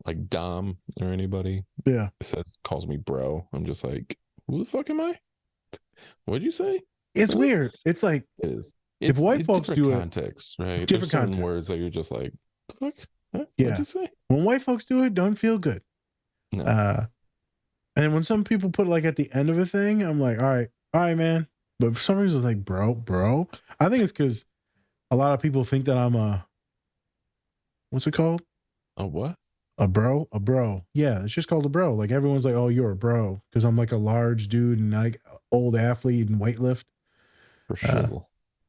S1: like Dom or anybody calls me bro, I'm just like, who the fuck am I? What'd you say?
S2: It's weird. It's like
S1: it is.
S2: If white folks do
S1: context, right?
S2: Different context.
S1: Words that you're just like, fuck. Huh?
S2: Yeah.
S1: What'd you say?
S2: When white folks do it, don't feel good.
S1: No.
S2: And when some people put like at the end of a thing, I'm like, all right, man. But for some reason, it's like, bro. I think it's because a lot of people think that I'm what's it called?
S1: A what?
S2: A bro. Yeah, it's just called a bro. Like everyone's like, oh, you're a bro because I'm like a large dude and like old athlete and weightlift.
S1: For shizzle.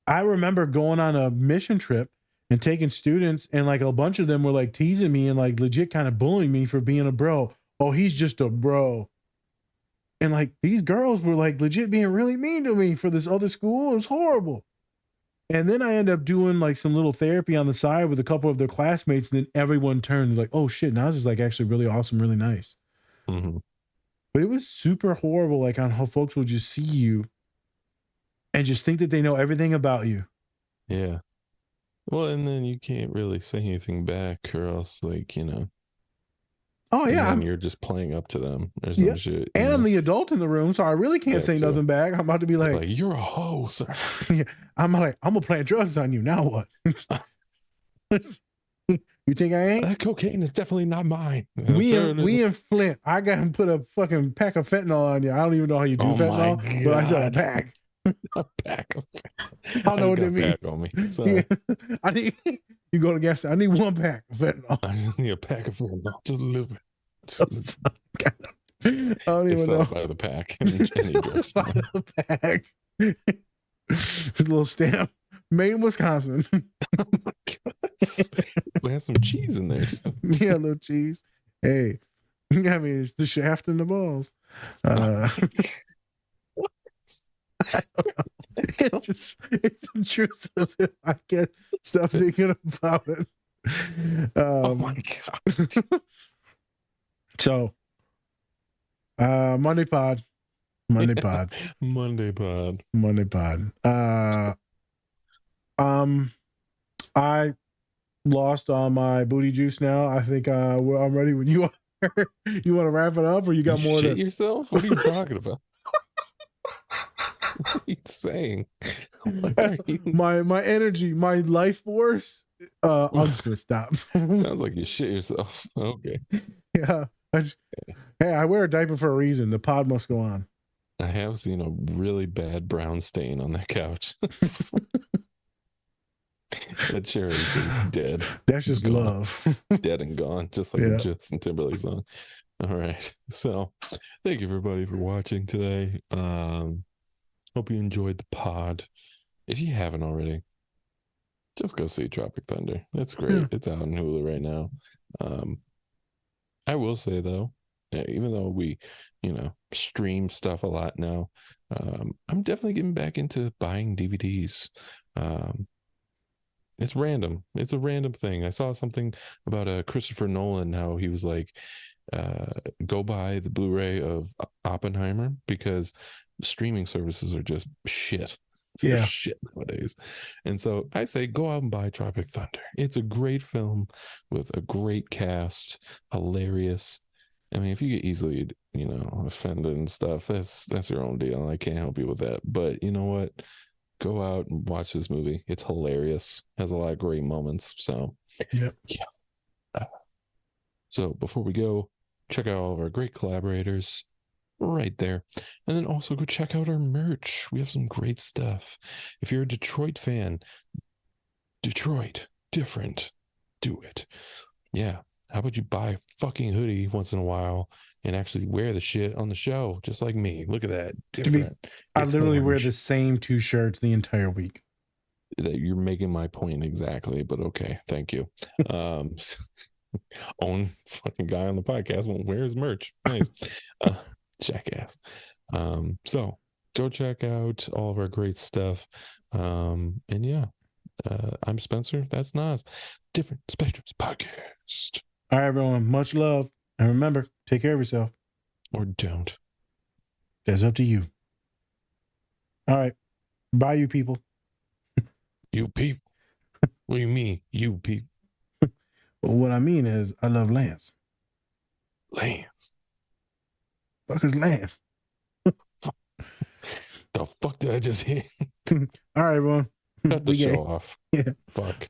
S2: I remember going on a mission trip and taking students, and like a bunch of them were like teasing me and like legit kind of bullying me for being a bro. Oh, he's just a bro. And like these girls were like legit being really mean to me for this other school. It was horrible. And then I ended up doing like some little therapy on the side with a couple of their classmates. And then everyone turned like, oh shit, now this is like actually really awesome, really nice.
S1: Mm-hmm.
S2: But it was super horrible, like on how folks will just see you and just think that they know everything about you.
S1: Yeah. Well, and then you can't really say anything back or else like,
S2: Oh yeah,
S1: and you're just playing up to them or some shit.
S2: And I'm the adult in the room, so I really can't say nothing back. I'm about to be like
S1: you're a hoe, sir.
S2: Yeah, I'm like, I'm gonna plant drugs on you. Now what? You think I ain't?
S1: That cocaine is definitely not mine.
S2: We in Flint. I got him put a fucking pack of fentanyl on you. I don't even know how you do fentanyl, but I said a pack.
S1: A pack of
S2: I don't know what that means.
S1: On me. So.
S2: Yeah. I need you go to gas station. I need one pack of fentanyl.
S1: I just need a pack of fentanyl. Just a little bit.
S2: I don't even know.
S1: By the pack.
S2: By the pack. It's a little stamp. Made in Wisconsin.
S1: Oh my God. We have some cheese in there too.
S2: Yeah, a little cheese. Hey, I mean, it's the shaft and the balls.
S1: What?
S2: It's intrusive if I can't stop thinking about it.
S1: Oh my God.
S2: So, Monday pod. Monday pod.
S1: Monday pod.
S2: Monday pod. I lost all my booty juice now. I think I'm ready when you are. You want to wrap it up, or you got
S1: You
S2: more
S1: shit
S2: to
S1: yourself? What are you talking about? What are you saying?
S2: my energy, my life force. I'm just gonna stop.
S1: Sounds like you shit yourself. Okay.
S2: Yeah. Hey, I wear a diaper for a reason. The pod must go on.
S1: I have seen a really bad brown stain on that couch. That chair is just dead.
S2: That's just love.
S1: Dead and gone, just like Justin Timberlake song. All right. So thank you everybody for watching today. Hope you enjoyed the pod. If you haven't already, just go see Tropic Thunder. It's great. Yeah. It's out on Hulu right now. I will say though, even though we, stream stuff a lot now, I'm definitely getting back into buying DVDs. It's random. It's a random thing. I saw something about Christopher Nolan, how he was like, go buy the Blu-ray of Oppenheimer because streaming services are just shit. They're shit nowadays. And so I say go out and buy Tropic Thunder. It's a great film with a great cast, hilarious. I mean, if you get easily, offended and stuff, that's your own deal. I can't help you with that. But you know what? Go out and watch this movie. It's hilarious. Has a lot of great moments. So, yeah. So before we go, check out all of our great collaborators right there. And then also go check out our merch. We have some great stuff. If you're a Detroit fan, Detroit, different. Do it. Yeah. How about you buy a fucking hoodie once in a while and actually wear the shit on the show, just like me. Look at that. Different.
S2: I literally wear the same 2 shirts the entire week.
S1: You're making my point exactly, but okay. Thank you. Own fucking guy on the podcast won't wear his merch. Nice. Jackass. So go check out all of our great stuff. And yeah, I'm Spencer. That's Nas. Different Spectrums Podcast.
S2: All right, everyone. Much love. And remember, take care of yourself.
S1: Or don't.
S2: That's up to you. All right. Bye, you people.
S1: You people? What do you mean, you people?
S2: Well, what I mean is, I love Lance.
S1: Lance?
S2: Fuck is Lance?
S1: The fuck did I just hear?
S2: All right, everyone.
S1: Cut the show off.
S2: Yeah.
S1: Fuck.